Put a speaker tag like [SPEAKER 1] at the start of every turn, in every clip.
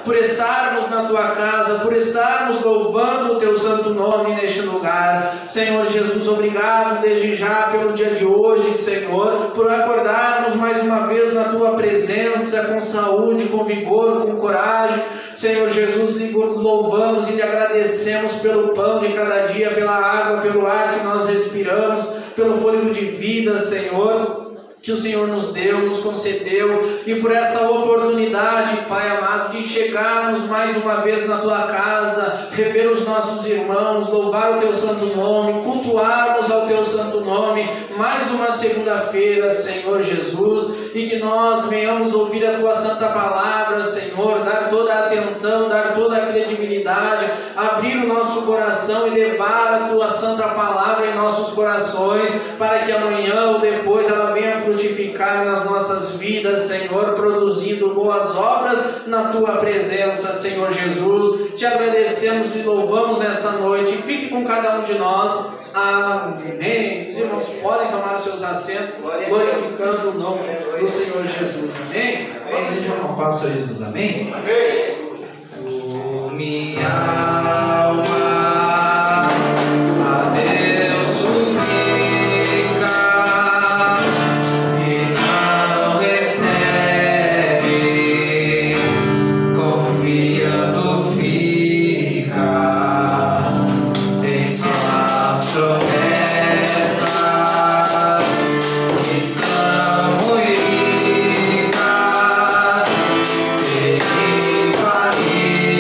[SPEAKER 1] por estarmos na Tua casa, por estarmos louvando o Teu santo nome neste lugar. Senhor Jesus, obrigado desde já pelo dia de hoje, Senhor, por acordarmos mais uma vez na Tua presença, com saúde, com vigor, com coragem. Senhor Jesus, lhe louvamos e lhe agradecemos pelo pão de cada dia, pela água, pelo ar que nós respiramos, pelo fôlego de vida, Senhor, que o Senhor nos deu, nos concedeu, e por essa oportunidade, Pai amado, de chegarmos mais uma vez na Tua casa, rever os nossos irmãos, louvar o Teu santo nome, cultuarmos ao Teu santo nome, mais uma segunda-feira, Senhor Jesus, e que nós venhamos ouvir a Tua santa palavra, Senhor, dar toda a atenção, dar toda a credibilidade, abrir o nosso coração e levar a Tua santa palavra em nossos corações, para que amanhã ou depois ela venha frutificar nas nossas vidas, Senhor, produzindo boas obras na Tua presença, Senhor Jesus. Te agradecemos e louvamos nesta noite. Fique com cada um de nós. Amém. Os irmãos podem tomar os seus assentos, glorificando o nome do Senhor Jesus. Amém. Vamos dizer um passo aí dos amém.
[SPEAKER 2] Amém.
[SPEAKER 1] Oh, minha alma, a Deus suplica, e não recebe, confiando fica em suas promessas, que são ricas e infalíveis.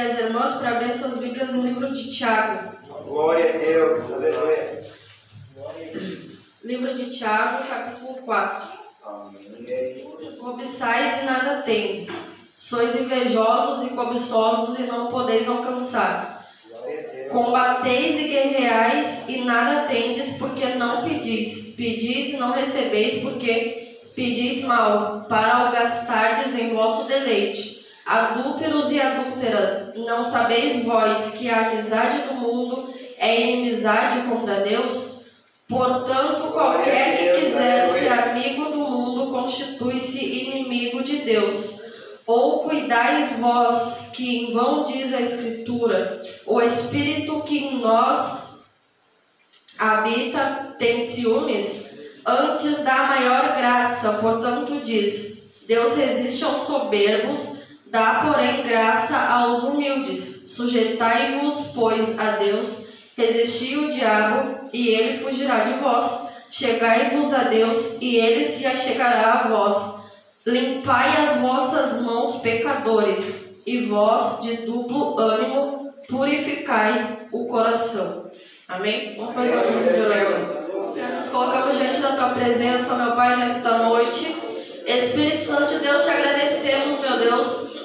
[SPEAKER 2] as irmãs para abrir suas Bíblias no livro de Tiago.
[SPEAKER 3] Glória a Deus, aleluia.
[SPEAKER 2] Livro de Tiago, capítulo 4. Cobiçais e nada tendes. Sois invejosos e cobiçosos e não podeis alcançar. Combateis e guerreais e nada tendes, porque não pedis. Pedis e não recebeis, porque pedis mal, para o gastardes em vosso deleite. Adúlteros e adúlteras, não sabeis vós que a amizade do mundo é inimizade contra Deus? Portanto, qualquer que quiser ser amigo do mundo constitui-se inimigo de Deus. Ou cuidais vós, que em vão diz a Escritura, o Espírito que em nós habita tem ciúmes? Antes dá maior graça, portanto diz, Deus resiste aos soberbos, dá porém graça aos humildes. Sujeitai-vos, pois, a Deus, resisti o diabo, e ele fugirá de vós. Chegai-vos a Deus, e ele se achegará a vós. Limpai as vossas mãos, pecadores, e vós, de duplo ânimo, purificai o coração. Amém? Vamos fazer um minuto de oração. Senhor, nos colocamos diante da Tua presença, meu Pai, nesta noite. Espírito Santo de Deus, te agradecemos, meu Deus.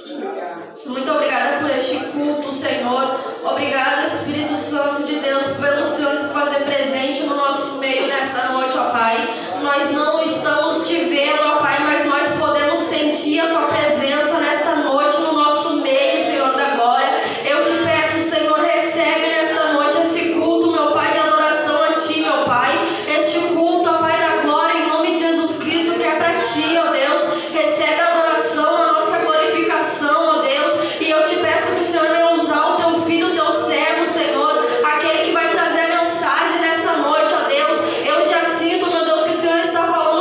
[SPEAKER 2] Muito obrigada por este culto, Senhor. Obrigada, Espírito Santo de Deus, pelo Senhor se fazer presente no nosso meio nesta noite, ó Pai. Nós não estamos te vendo, ó Pai, mas nós podemos sentir a Tua presença nesta noite no nosso meio, Senhor da glória. Eu te peço, Senhor, recebe nesta noite esse culto, meu Pai, de adoração a Ti, meu Pai. Este culto, ó Pai da glória, em nome de Jesus Cristo, que é para Ti, ó Deus. Recebe a adoração, a nossa glorificação, ó Deus. E eu te peço que o Senhor venha usar o Teu filho, o Teu servo, Senhor, aquele que vai trazer a mensagem nesta noite, ó Deus. Eu já sinto, meu Deus, que o Senhor está falando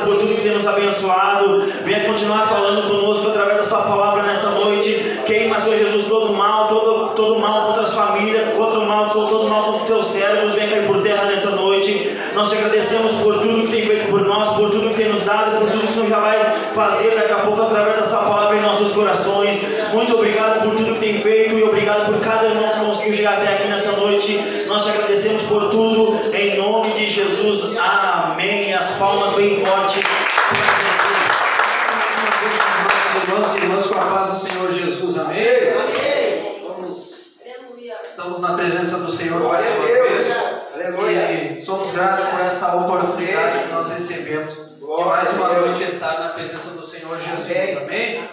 [SPEAKER 4] obrigado por tudo que tem nos abençoado. Venha continuar falando conosco através da sua palavra nessa noite. Queima, Senhor Jesus, todo mal contra as famílias, todo mal contra os teus servos. Venha cair por terra nessa noite. Nós te agradecemos por tudo que tem feito por nós, por tudo que tem nos dado, por tudo que o Senhor já vai fazer daqui a pouco através da sua palavra em nossos corações. Muito obrigado por tudo que tem feito e obrigado por cada irmão que conseguiu chegar até aqui nessa noite. Nós te agradecemos por tudo, em nome de Jesus. Amém. As palmas bem fortes.
[SPEAKER 1] Irmãos e irmãs, com a paz do Senhor Jesus, amém? Estamos na presença do Senhor mais uma vez e somos gratos por esta oportunidade que nós recebemos de mais uma noite estar na presença do Senhor Jesus, amém?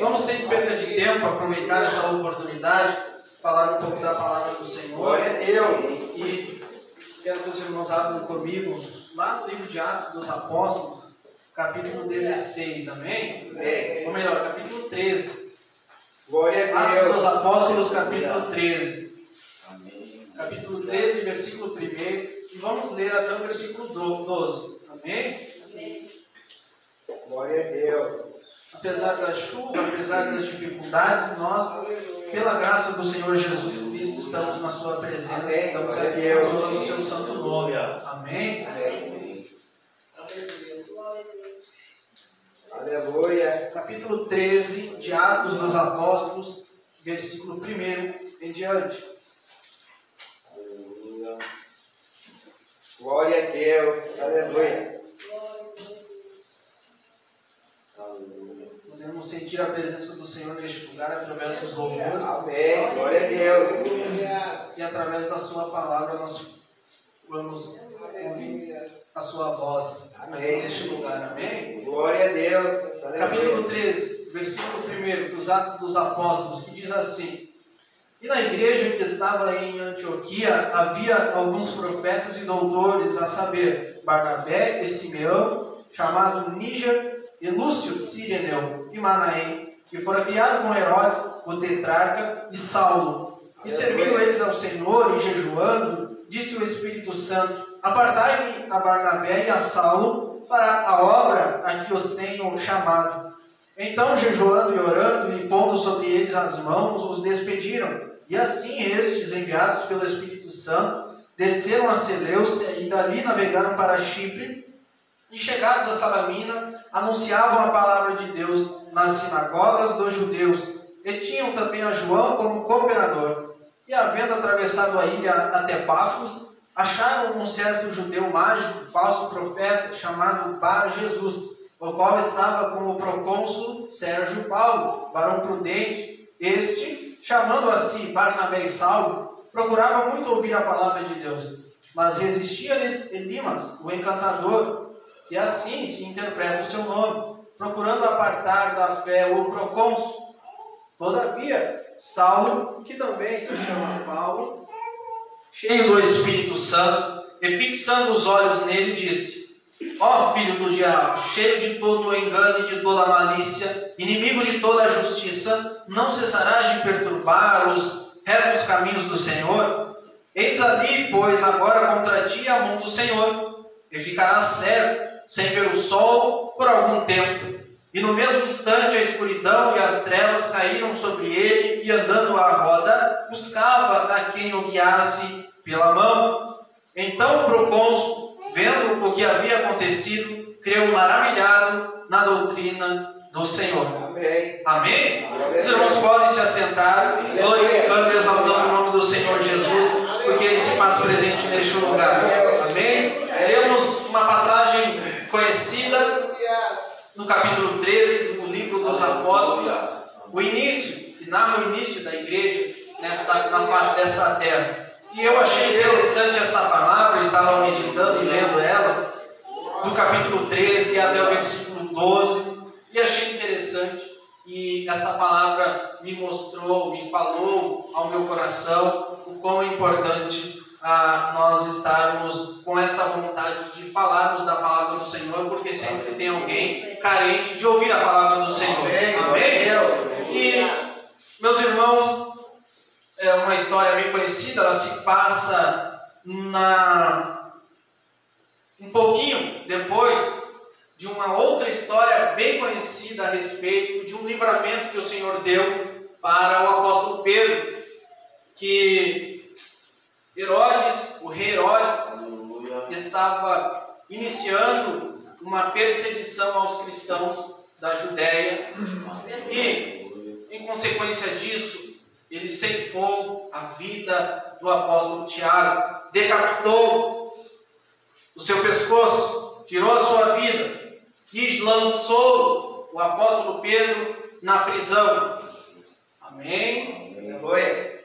[SPEAKER 1] Vamos, sem perda de tempo, aproveitar essa oportunidade, falar um pouco da palavra do Senhor.
[SPEAKER 3] Glória a Deus.
[SPEAKER 1] E quero que os irmãos abram comigo lá no livro de Atos dos Apóstolos, capítulo 16, amém? Ou melhor, capítulo 13.
[SPEAKER 3] Glória a
[SPEAKER 1] Atos
[SPEAKER 3] Deus.
[SPEAKER 1] dos Apóstolos, capítulo 13. Capítulo 13, versículo 1. E vamos ler até o versículo 12. Amém?
[SPEAKER 3] Glória a Deus.
[SPEAKER 1] Apesar da chuva, apesar das dificuldades, nós, pela graça do Senhor Jesus Cristo, estamos na sua presença.
[SPEAKER 3] Amém.
[SPEAKER 1] Estamos
[SPEAKER 3] Glória a
[SPEAKER 1] aqui
[SPEAKER 3] Deus.
[SPEAKER 1] no seu santo nome. Amém?
[SPEAKER 3] Aleluia.
[SPEAKER 1] Capítulo 13 de Atos dos Apóstolos, versículo 1 em diante.
[SPEAKER 3] Glória a Deus. Aleluia.
[SPEAKER 1] Podemos sentir a presença do Senhor neste lugar através dos louvores.
[SPEAKER 3] Amém. Glória a Deus.
[SPEAKER 1] E através da sua palavra nós vamos ouvir a sua voz aqui neste lugar. Amém?
[SPEAKER 3] Glória a Deus.
[SPEAKER 1] Capítulo
[SPEAKER 3] Aleluia.
[SPEAKER 1] 13, versículo 1 dos Atos dos Apóstolos, que diz assim: E na igreja que estava em Antioquia havia alguns profetas e doutores, a saber, Barnabé e Simeão, chamado Níger, e Lúcio, Cireneu e Manaém, que fora criado com Herodes, o tetrarca, e Saulo. E servindo eles ao Senhor e jejuando, disse o Espírito Santo: Apartai-me a Barnabé e a Saulo para a obra a que os tenho chamado. Então, jejuando e orando e pondo sobre eles as mãos, os despediram. E assim estes, enviados pelo Espírito Santo, desceram a Seleucia e dali navegaram para Chipre. E chegados a Salamina, anunciavam a palavra de Deus nas sinagogas dos judeus. E tinham também a João como cooperador. E havendo atravessado a ilha até Pafos, acharam um certo judeu mágico, falso profeta, chamado Bar Jesus, o qual estava com o procônsul Sérgio Paulo, varão prudente. Este, chamando a si Barnabé e Saulo, procurava muito ouvir a palavra de Deus, mas resistia-lhes Elimas, o encantador, que assim se interpreta o seu nome, procurando apartar da fé o procônsul. Todavia, Saulo, que também se chama Paulo, cheio do Espírito Santo, e fixando os olhos nele, disse: Ó filho do diabo, cheio de todo o engano e de toda a malícia, inimigo de toda a justiça, não cessarás de perturbar os retos caminhos do Senhor? Eis ali, pois, agora contra ti a mão do Senhor, e ficarás cego, sem ver o sol, por algum tempo. E no mesmo instante a escuridão e as trevas caíram sobre ele, e andando à roda, buscava a quem o guiasse pela mão. Então o procônsul, vendo o que havia acontecido, creu maravilhado na doutrina do Senhor.
[SPEAKER 3] Amém.
[SPEAKER 1] Amém? Os irmãos podem se assentar, glorificando e exaltando o nome do Senhor Jesus, porque Ele se faz presente neste lugar. Amém? Temos uma passagem conhecida no capítulo 13 do livro dos Apóstolos, o início, que narra o início da igreja na face desta terra. E eu achei interessante esta palavra, eu estava meditando e lendo ela, do capítulo 13 até o versículo 12, e achei interessante, e esta palavra me mostrou, me falou ao meu coração o quão é importante nós estarmos com essa vontade de falarmos da palavra do Senhor, porque sempre tem alguém carente de ouvir a palavra do Senhor. Amém? E, meus irmãos, é uma história bem conhecida, ela se passa um pouquinho depois de uma outra história bem conhecida a respeito de um livramento que o Senhor deu para o apóstolo Pedro, que Herodes, o rei Herodes, estava iniciando uma perseguição aos cristãos da Judéia e, em consequência disso, ele ceifou a vida do apóstolo Tiago, decapitou o seu pescoço, tirou a sua vida e lançou o apóstolo Pedro na prisão. Amém?
[SPEAKER 3] Aleluia.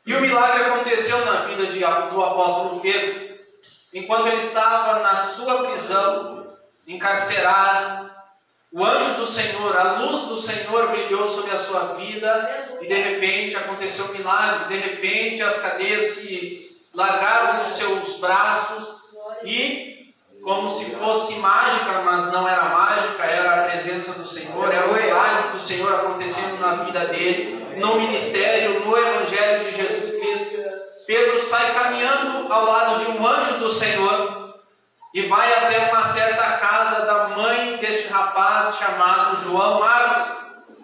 [SPEAKER 1] E o milagre aconteceu na vida do apóstolo Pedro. Enquanto ele estava na sua prisão, encarcerado, o anjo do Senhor, a luz do Senhor brilhou sobre a sua vida e de repente aconteceu um milagre. De repente as cadeias se largaram dos seus braços e, como se fosse mágica, mas não era mágica, era a presença do Senhor, era o milagre do Senhor acontecendo na vida dele, no ministério, no Evangelho de Jesus Cristo. Pedro sai caminhando ao lado de um anjo do Senhor e vai até uma certa casa da mãe deste rapaz chamado João Marcos,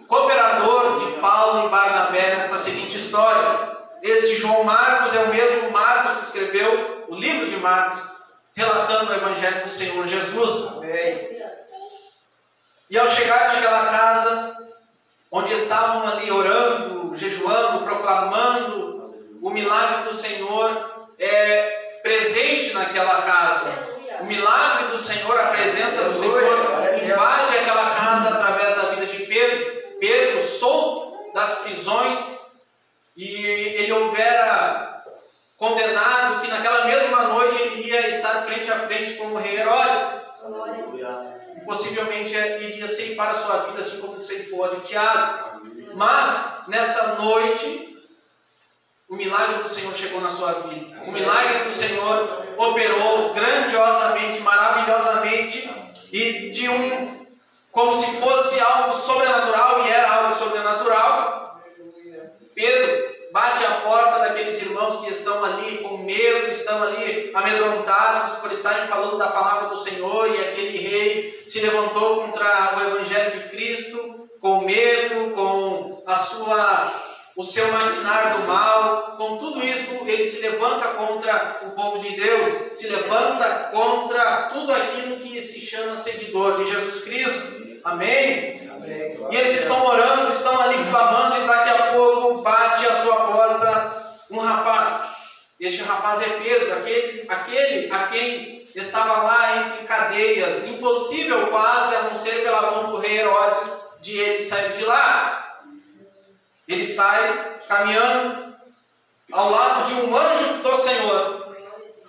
[SPEAKER 1] cooperador de Paulo e Barnabé nesta seguinte história. Este João Marcos é o mesmo Marcos que escreveu o livro de Marcos, relatando o Evangelho do Senhor Jesus.
[SPEAKER 3] Amém.
[SPEAKER 1] E ao chegar naquela casa, onde estavam ali orando, jejuando, proclamando o milagre do Senhor presente naquela casa. O milagre do Senhor, a presença do Senhor invade aquela casa através da vida de Pedro. Pedro, solto das prisões, e ele houvera condenado que naquela mesma noite ele iria estar frente a frente com o rei Herodes. E possivelmente iria ceifar a sua vida, assim como ceifou a de Tiago. Mas, nesta noite, o milagre do Senhor chegou na sua vida. O milagre do Senhor operou grandiosamente, maravilhosamente, e como se fosse algo sobrenatural, e era algo sobrenatural. Pedro bate a porta daqueles irmãos que estão ali com medo, estão ali amedrontados por estarem falando da palavra do Senhor, e aquele rei se levantou contra o Evangelho de Cristo, com medo, com o seu maquinar do mal. Com tudo isso, ele se levanta contra o povo de Deus, se levanta contra tudo aquilo que se chama seguidor de Jesus Cristo. Amém?
[SPEAKER 3] Amém.
[SPEAKER 1] E eles estão orando, estão ali clamando, e daqui a pouco bate a sua porta um rapaz. Este rapaz é Pedro, aquele a quem estava lá entre cadeias, impossível quase, a não ser pela mão do rei Herodes, de ele sair de lá. Ele sai caminhando ao lado de um anjo do Senhor.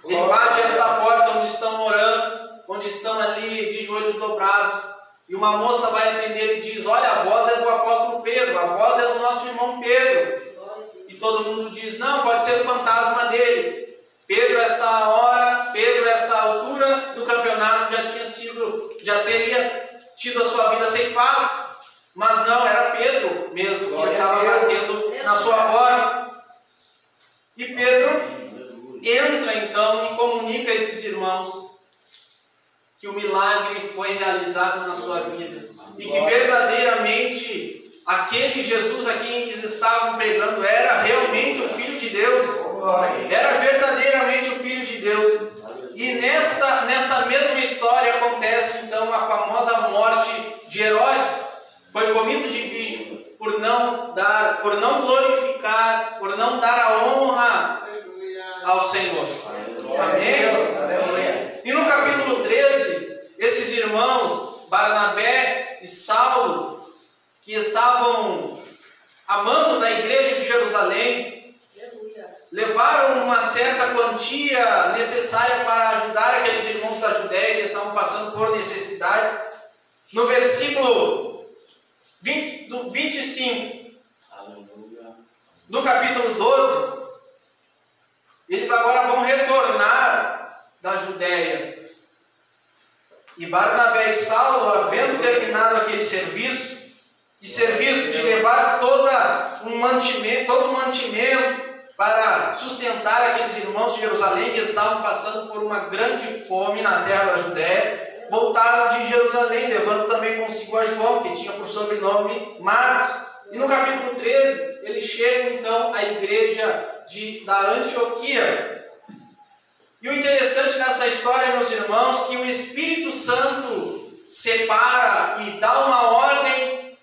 [SPEAKER 1] Ele bate esta porta onde estão orando, onde estão ali de joelhos dobrados, e uma moça vai atender e diz: olha, a voz é do apóstolo Pedro, a voz é do nosso irmão Pedro. E todo mundo diz: não, pode ser o fantasma dele. Pedro, esta hora, Pedro, esta altura do campeonato, já teria tido a sua vida ceifada. Mas não, era Pedro mesmo que estava batendo na sua porta. E Pedro entra então e comunica a esses irmãos que o milagre foi realizado na sua vida. E que verdadeiramente aquele Jesus a quem eles estavam pregando era realmente o Filho de Deus. Era verdadeiramente o Filho de Deus. E nesta mesma história acontece então a famosa morte de Herodes. Foi comido de bicho por não glorificar, por não dar a honra ao Senhor. Amém? E no capítulo 13, esses irmãos, Barnabé e Saulo, que estavam amando da igreja de Jerusalém, levaram uma certa quantia necessária para ajudar aqueles irmãos da Judéia que estavam passando por necessidades. No versículo 25 do capítulo 12, eles agora vão retornar da Judéia. E Barnabé e Saulo, havendo terminado aquele serviço de levar todo um mantimento para sustentar aqueles irmãos de Jerusalém que estavam passando por uma grande fome na terra da Judéia, voltaram de Jerusalém, levando também consigo a João, que tinha por sobrenome Marcos. E no capítulo 13, eles chegam então à igreja da Antioquia. E o interessante nessa história, meus irmãos, que o Espírito Santo separa e dá uma ordem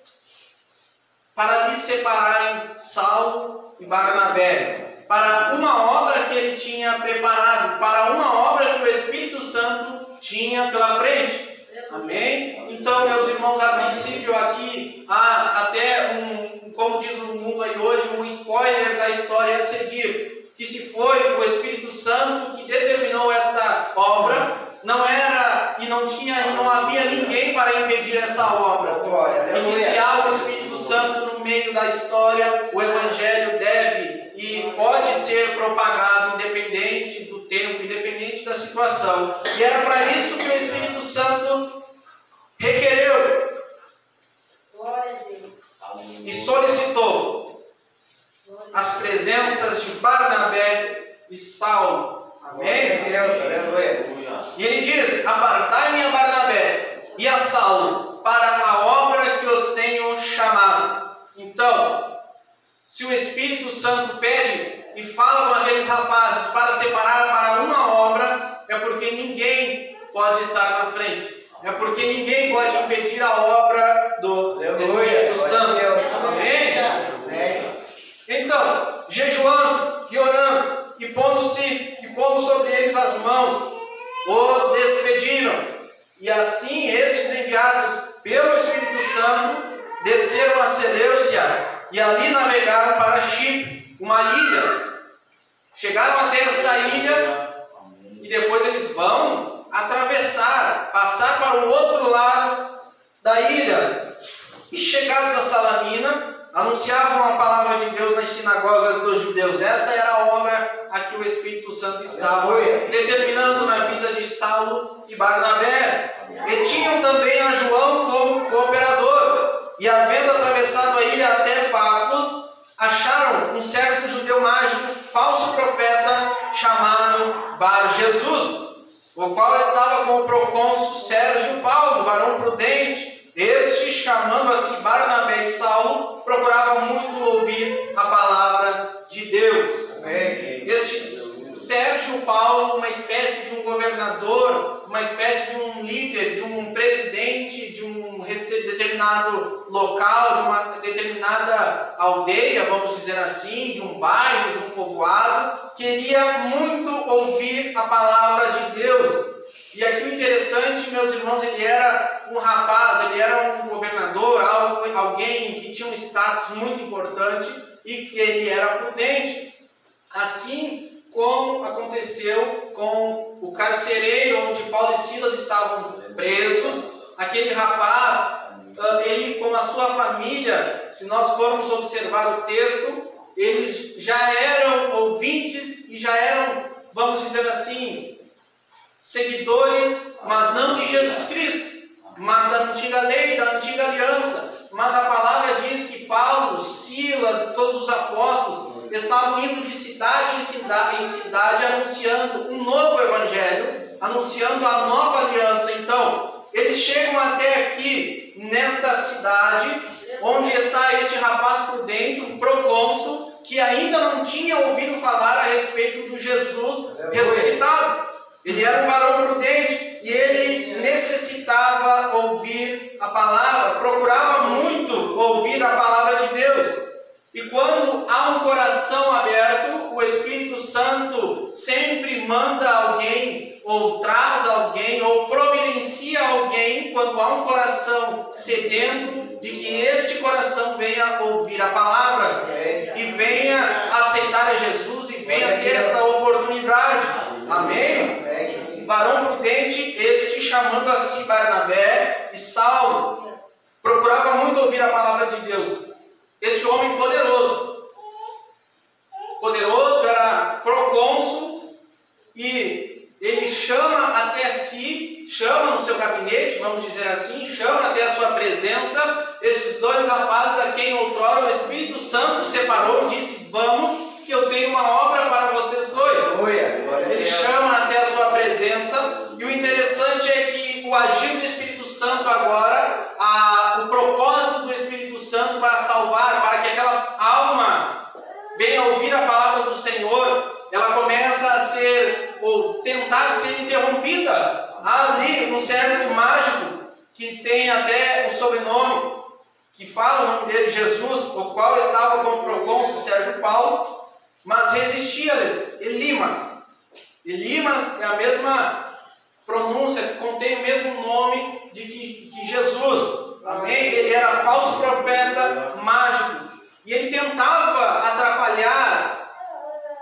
[SPEAKER 1] para lhes separarem Saulo e Barnabé, para uma obra que ele tinha preparado, para uma obra que o Espírito Santo tinha pela frente. Amém? Então, meus irmãos, a princípio aqui há até como diz o mundo aí hoje, um spoiler da história a seguir, que se foi o Espírito Santo que determinou esta obra, não era e não havia ninguém para impedir esta obra. Iniciar o Espírito Santo no meio da história, o Evangelho deve e pode ser propagado independente do tempo, independente da situação. E era para isso que o Espírito Santo requereu e solicitou as presenças de Barnabé e Saulo. Amém? E ele diz: apartai-me a Barnabé e a Saulo para a obra que os tenho chamado. Então, se o Espírito Santo pede e fala com aqueles rapazes para separar para uma obra, é porque ninguém pode estar na frente. É porque ninguém pode impedir a obra do Espírito Santo. Amém? Então, jejuando e orando e pondo sobre eles as mãos, os despediram. E assim estes, enviados pelo Espírito Santo, desceram a Seleucia e ali navegaram para Chipre, uma ilha. Chegaram até esta ilha e depois eles vão passar para o outro lado da ilha. E chegados a Salamina, anunciavam a palavra de Deus nas sinagogas dos judeus. Esta era a obra a que o Espírito Santo estava determinando na vida de Saulo e Barnabé. E tinham também a João como cooperador. E havendo atravessado a ilha até Pafos, acharam um certo judeu mágico, falso profeta, chamado Bar-Jesus, o qual estava com o procônsul Sérgio Paulo, varão prudente. Este, chamando assim Barnabé e Saulo, procurava muito ouvir a palavra de Deus. Amém. Este Sérgio Paulo, uma espécie de um governador, uma espécie de um líder, de um presidente, de um determinado local, de uma determinada aldeia, vamos dizer assim, de um bairro, de um povoado, queria muito ouvir a palavra de Deus. E aqui o interessante, meus irmãos, ele era um rapaz, ele era um governador, alguém que tinha um status muito importante e que ele era prudente. Assim como aconteceu com o carcereiro, onde Paulo e Silas estavam presos, aquele rapaz, ele com a sua família, se nós formos observar o texto, eles já eram ouvintes e já eram, vamos dizer assim, seguidores, mas não de Jesus Cristo, mas da antiga lei, da antiga aliança. Mas a palavra diz que Paulo, Silas e todos os apóstolos estavam indo de cidade em cidade anunciando um novo evangelho, anunciando a nova aliança. Então, eles chegam até aqui, nesta cidade, onde está este rapaz prudente, um procônsul, que ainda não tinha ouvido falar a respeito do Jesus ressuscitado. Ele era um varão prudente e ele necessitava ouvir a palavra, procurava muito ouvir a palavra de Deus. E quando há um coração aberto, o Espírito Santo sempre manda alguém, ou traz alguém, ou providencia alguém, quando há um coração sedento, de que este coração venha ouvir a palavra e venha aceitar a Jesus e venha ter essa oportunidade. Amém? Varão prudente, este, chamando a si Barnabé e Saulo, procurava muito ouvir a palavra de Deus. Este homem poderoso, era procônsul, e ele chama até si, chama no seu gabinete, vamos dizer assim, chama até a sua presença, esses dois rapazes a quem outrora o Espírito Santo separou e disse: vamos, que eu tenho uma obra para vocês dois. Ele chama até a sua presença, e o interessante é que o agir do Espírito Santo agora, o propósito do Espírito Santo para salvar, para que aquela alma venha ouvir a palavra do Senhor, ela começa a ser, ou tentar ser interrompida. Há ali um cérebro mágico, que tem até o sobrenome, que fala o nome dele, Jesus, o qual estava com o procônsul Sérgio Paulo, mas resistia-lhes, Elimas. Elimas é a mesma pronúncia, que contém o mesmo nome de que Jesus. Amém? Ele era falso profeta mágico. E ele tentava atrapalhar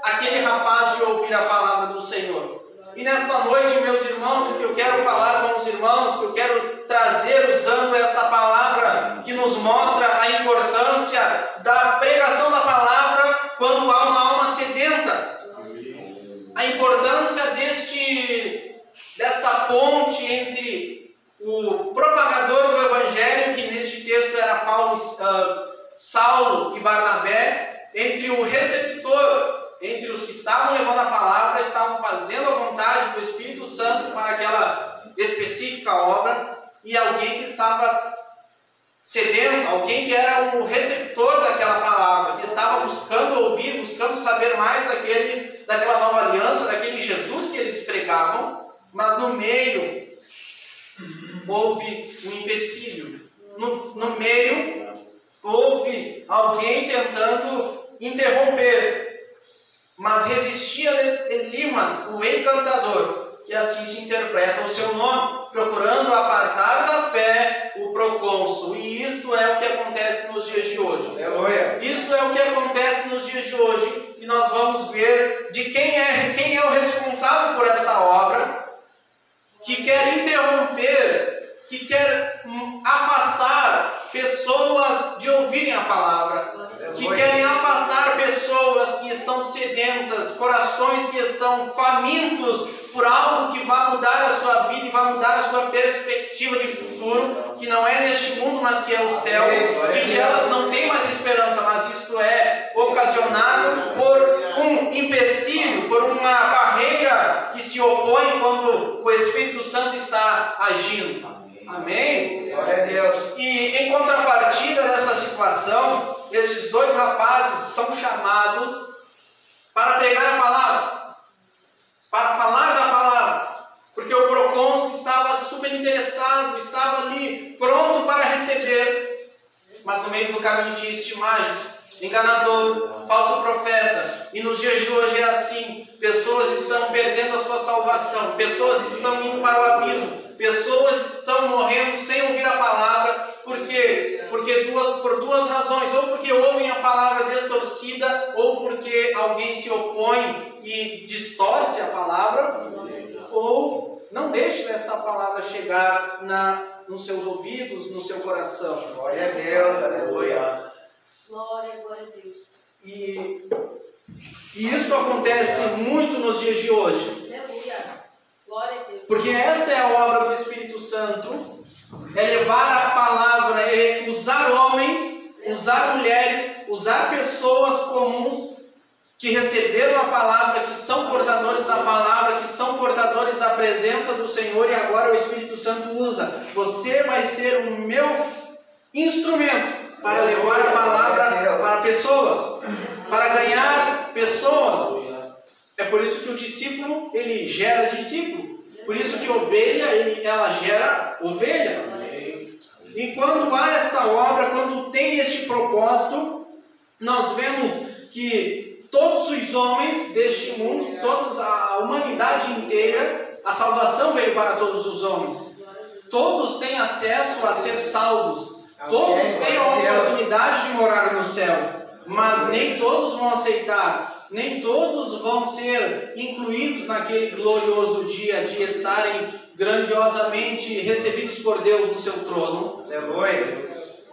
[SPEAKER 1] aquele rapaz de ouvir a palavra do Senhor. E nesta noite, meus irmãos, o que eu quero falar com os irmãos, que eu quero trazer usando essa palavra que nos mostra a importância da pregação da palavra quando há uma alma sedenta. A importância desta ponte entre o propagador do Evangelho, que neste texto era Saulo e Barnabé, entre o receptor, entre os que estavam levando a palavra, estavam fazendo a vontade do Espírito Santo para aquela específica obra, e alguém que estava sedento, alguém que era o receptor daquela palavra, que estava buscando ouvir, buscando saber mais daquela nova aliança, daquele Jesus que eles pregavam, mas no meio houve um empecilho. No meio houve alguém tentando interromper. Mas resistia-lhes Elimas, o encantador, que assim se interpreta o seu nome, procurando apartar da fé o procônsul. E isto é o que acontece nos dias de hoje.
[SPEAKER 3] Aleluia.
[SPEAKER 1] Isto é o que acontece nos dias de hoje, e nós vamos ver de quem é o responsável por essa obra, que quer interromper, que quer afastar pessoas de ouvirem a palavra, que querem afastar pessoas que estão sedentas, corações que estão famintos por algo que vai mudar a sua vida e vai mudar a sua perspectiva de futuro, que não é neste mundo, mas que é o céu, que elas não têm mais esperança, mas isto é ocasionado por um empecilho, por uma barreira que se opõe quando o Espírito Santo está agindo. Amém?
[SPEAKER 3] Glória a Deus.
[SPEAKER 1] E em contrapartida dessa situação, esses dois rapazes são chamados para pregar a palavra, para falar da palavra, porque o procônsul estava super interessado, estava ali pronto para receber, mas no meio do caminho tinha este mágico, enganador, falso profeta. E nos dias de hoje é assim: pessoas estão perdendo a sua salvação, pessoas estão indo para o abismo, pessoas estão morrendo sem ouvir a palavra. Por quê? Por duas razões: ou porque ouvem a palavra distorcida, ou porque alguém se opõe e distorce a palavra, ou não deixa esta palavra chegar nos seus ouvidos, no seu coração.
[SPEAKER 3] Glória a Deus. Aleluia.
[SPEAKER 2] Glória a Deus.
[SPEAKER 1] E isso acontece muito nos dias de hoje.
[SPEAKER 2] Aleluia. Glória a Deus.
[SPEAKER 1] Porque esta é a obra do Espírito Santo, é levar a palavra, é usar homens, usar mulheres, usar pessoas comuns que receberam a palavra, que são portadores da palavra, que são portadores da presença do Senhor, e agora o Espírito Santo usa. Você vai ser o meu instrumento para levar a palavra para pessoas, para ganhar pessoas. É por isso que o discípulo, ele gera discípulo. Por isso que ovelha, ela gera ovelha. E quando há esta obra, quando tem este propósito, nós vemos que todos os homens deste mundo, toda a humanidade inteira, a salvação veio para todos os homens. Todos têm acesso a ser salvos. Todos têm a oportunidade de morar no céu. Mas nem todos vão aceitar. Nem todos vão ser incluídos naquele glorioso dia de estarem grandiosamente recebidos por Deus no seu trono.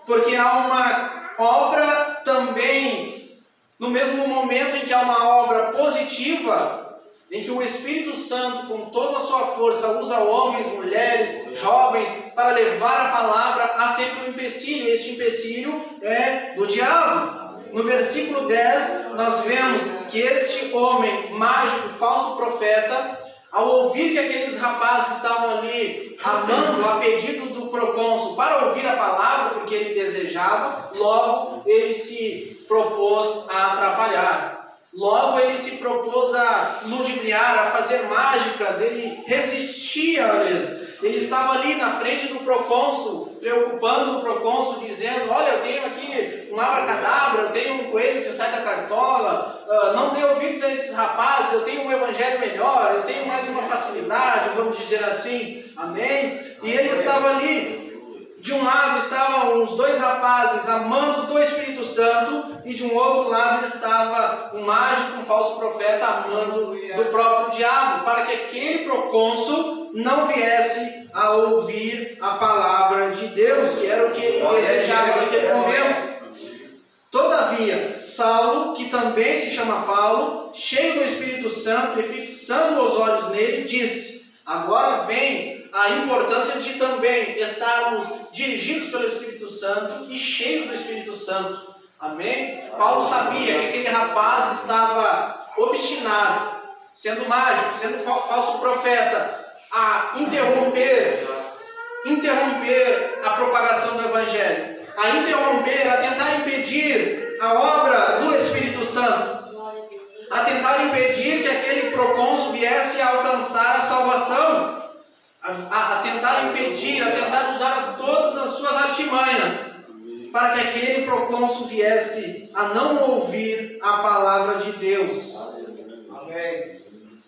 [SPEAKER 1] Porque há uma obra também, no mesmo momento em que há uma obra positiva, em que o Espírito Santo, com toda a sua força, usa homens, mulheres, jovens, para levar a palavra, há sempre um empecilho. Este empecilho é do diabo. No versículo 10, nós vemos que este homem mágico, falso profeta, ao ouvir que aqueles rapazes estavam ali amando a pedido do procônsul para ouvir a palavra, porque ele desejava, logo ele se propôs a atrapalhar. Logo ele se propôs a ludibriar, a fazer mágicas, ele resistia-lhes. Ele estava ali na frente do procônsul, preocupando o procônsul, dizendo: olha, eu tenho aqui um abracadabra, eu tenho um coelho que sai da cartola, não dê ouvidos a esses rapazes, eu tenho um evangelho melhor, eu tenho mais uma facilidade, vamos dizer assim, amém? E ele estava ali. De um lado estavam os dois rapazes amando do Espírito Santo, e de um outro lado estava um mágico, um falso profeta amando do próprio diabo, para que aquele procônsul não viesse a ouvir a palavra de Deus, que era o que ele desejava naquele momento. Todavia, Saulo, que também se chama Paulo, cheio do Espírito Santo e fixando os olhos nele, disse: agora vem a importância de também estarmos dirigidos pelo Espírito Santo e cheios do Espírito Santo. Amém? Paulo sabia que aquele rapaz estava obstinado, sendo mágico, sendo falso profeta, a interromper a propagação do Evangelho, a interromper, a tentar impedir a obra do Espírito Santo, a tentar impedir que aquele procônsul viesse a alcançar a salvação, a tentar impedir, a tentar usar todas as suas artimanhas para que aquele procônsul viesse a não ouvir a palavra de Deus.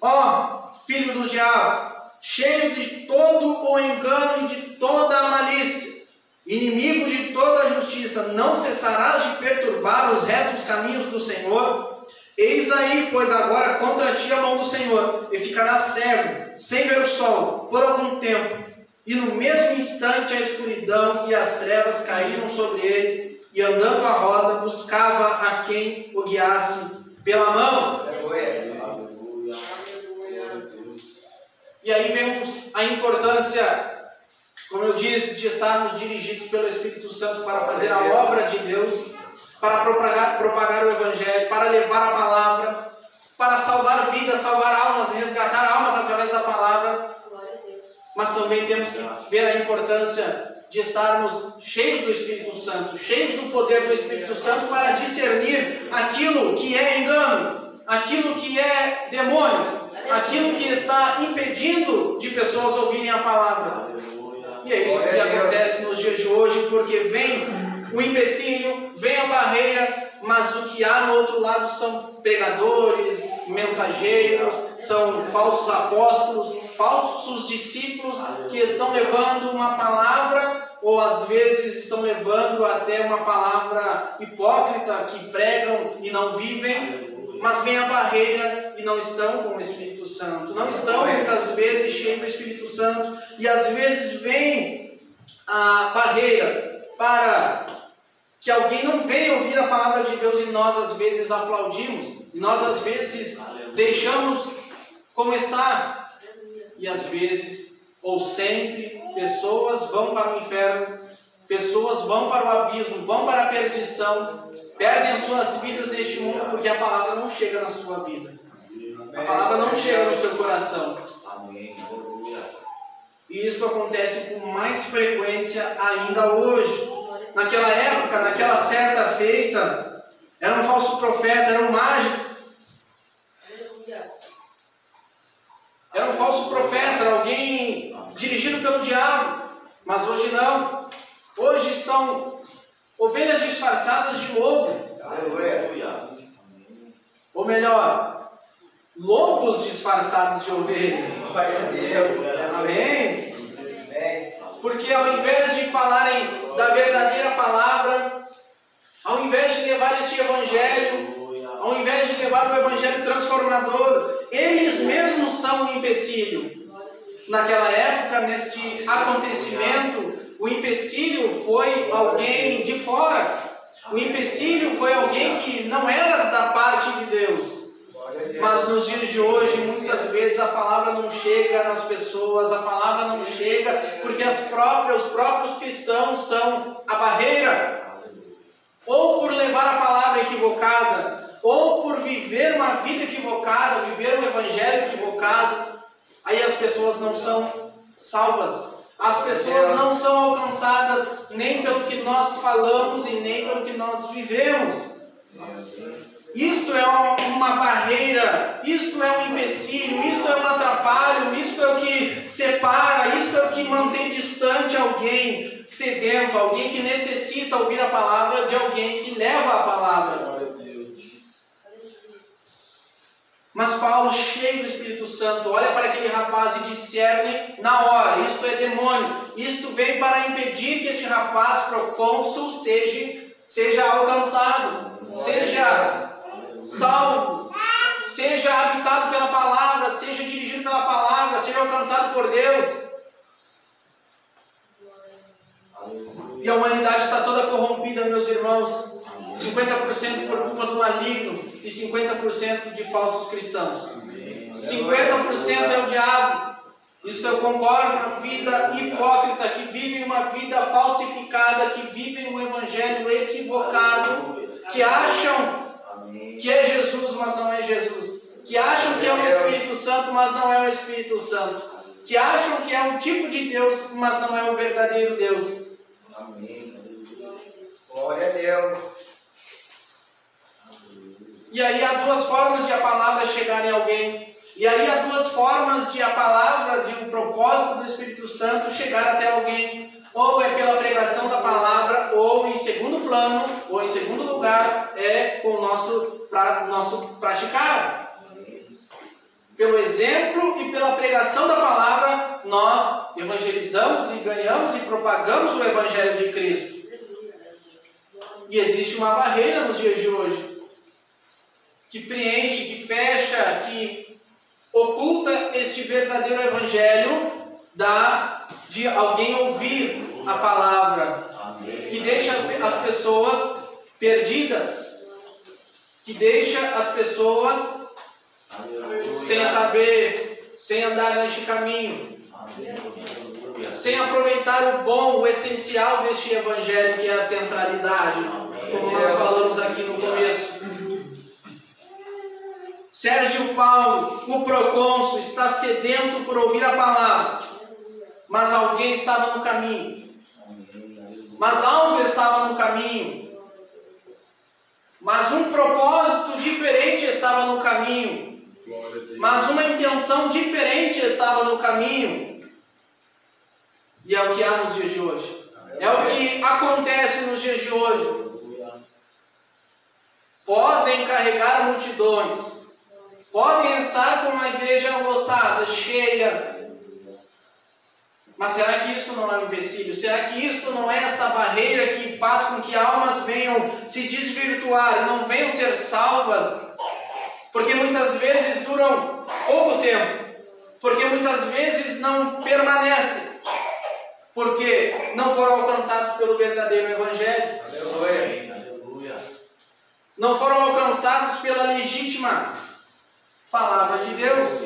[SPEAKER 1] Ó, filho do diabo, cheio de todo o engano e de toda a malícia, inimigo de toda a justiça, não cessarás de perturbar os retos caminhos do Senhor? Eis aí, pois agora contra ti a mão do Senhor, e ficarás cego, sem ver o sol, por algum tempo. E no mesmo instante a escuridão e as trevas caíram sobre ele, e andando à roda buscava a quem o guiasse pela mão. E aí vemos a importância, como eu disse, de estarmos dirigidos pelo Espírito Santo para fazer a obra de Deus, para propagar o Evangelho, para levar a palavra, para salvar vidas, salvar almas, resgatar almas através da palavra. Mas também temos que ver a importância de estarmos cheios do Espírito Santo, cheios do poder do Espírito Santo para discernir aquilo que é engano, aquilo que é demônio, aquilo que está impedindo de pessoas ouvirem a palavra. E é isso que acontece nos dias de hoje, porque vem o empecilho, vem a barreira, mas o que há no outro lado são pregadores, mensageiros, são falsos apóstolos, falsos discípulos que estão levando uma palavra, ou às vezes estão levando até uma palavra hipócrita, que pregam e não vivem, mas vem a barreira e não estão com o Espírito Santo, não estão muitas vezes cheios do Espírito Santo, e às vezes vem a barreira para que alguém não venha ouvir a palavra de Deus, e nós às vezes aplaudimos, e nós às vezes deixamos como está, e às vezes, ou sempre, pessoas vão para o inferno, pessoas vão para o abismo, vão para a perdição, perdem as suas vidas neste mundo porque a palavra não chega na sua vida, a palavra não chega no seu coração. E isso acontece com mais frequência ainda hoje. Naquela época, naquela certa feita, era um falso profeta, era um mágico, era um falso profeta, era alguém dirigido pelo diabo. Mas hoje não. Hoje são ovelhas disfarçadas de lobo. Ou melhor, lobos disfarçados de ovelhas. Amém? Porque ao invés de falarem da verdadeira palavra, ao invés de levar este evangelho, ao invés de levar o evangelho transformador, eles mesmos são um empecilho. Naquela época, neste acontecimento, o empecilho foi alguém de fora. O empecilho foi alguém que não era da parte de Deus. Mas nos dias de hoje, muitas vezes a palavra não chega nas pessoas, a palavra não chega porque os próprios cristãos são a barreira. Ou por levar a palavra equivocada, ou por viver uma vida equivocada, viver um evangelho equivocado, aí as pessoas não são salvas. As pessoas não são alcançadas nem pelo que nós falamos e nem pelo que nós vivemos. Isto é uma barreira, isto é um empecilho, isto é um atrapalho, isto é o que separa, isto é o que mantém distante alguém sedento, alguém que necessita ouvir a palavra de alguém que leva a palavra. Mas Paulo, cheio do Espírito Santo, olha para aquele rapaz e discerne na hora: isto é demônio, isto vem para impedir que este rapaz procônsul seja alcançado, seja salvo, seja habitado pela palavra, seja dirigido pela palavra, seja alcançado por Deus. E a humanidade está toda corrompida, meus irmãos, 50% por culpa do maligno e 50% de falsos cristãos. 50% é o diabo. Isso eu concordo. Uma vida hipócrita, que vivem uma vida falsificada, que vivem um evangelho equivocado, que acham que é Jesus, mas não é Jesus, que acham que é o Espírito Santo, mas não é o Espírito Santo, que acham que é um tipo de Deus, mas não é o verdadeiro Deus.
[SPEAKER 3] Amém. Glória a Deus.
[SPEAKER 1] E aí há duas formas de a palavra chegar em alguém. E aí há duas formas de a palavra, de o propósito do Espírito Santo chegar até alguém. Ou é pela pregação da palavra, ou em segundo plano, ou em segundo lugar, é com o nosso praticar. Pelo exemplo e pela pregação da palavra, nós evangelizamos e ganhamos e propagamos o Evangelho de Cristo. E existe uma barreira nos dias de hoje, que preenche, que fecha, que oculta este verdadeiro Evangelho de alguém ouvir a palavra, que deixa as pessoas perdidas, que deixa as pessoas sem saber, sem andar neste caminho, sem aproveitar o bom, o essencial deste Evangelho, que é a centralidade, como nós falamos aqui no começo. Sérgio Paulo, o procônsul, está sedento por ouvir a palavra, mas alguém estava no caminho, mas algo estava no caminho, mas um propósito diferente estava no caminho, mas uma intenção diferente estava no caminho. E é o que há nos dias de hoje, é o que acontece nos dias de hoje. Podem carregar multidões, podem estar com uma igreja lotada, cheia, mas será que isso não é um empecilho? Será que isso não é esta barreira que faz com que almas venham se desvirtuar, não venham ser salvas? Porque muitas vezes duram pouco tempo, porque muitas vezes não permanecem, porque não foram alcançados pelo verdadeiro Evangelho.
[SPEAKER 3] Aleluia.
[SPEAKER 1] Não foram alcançados pela legítima palavra de Deus.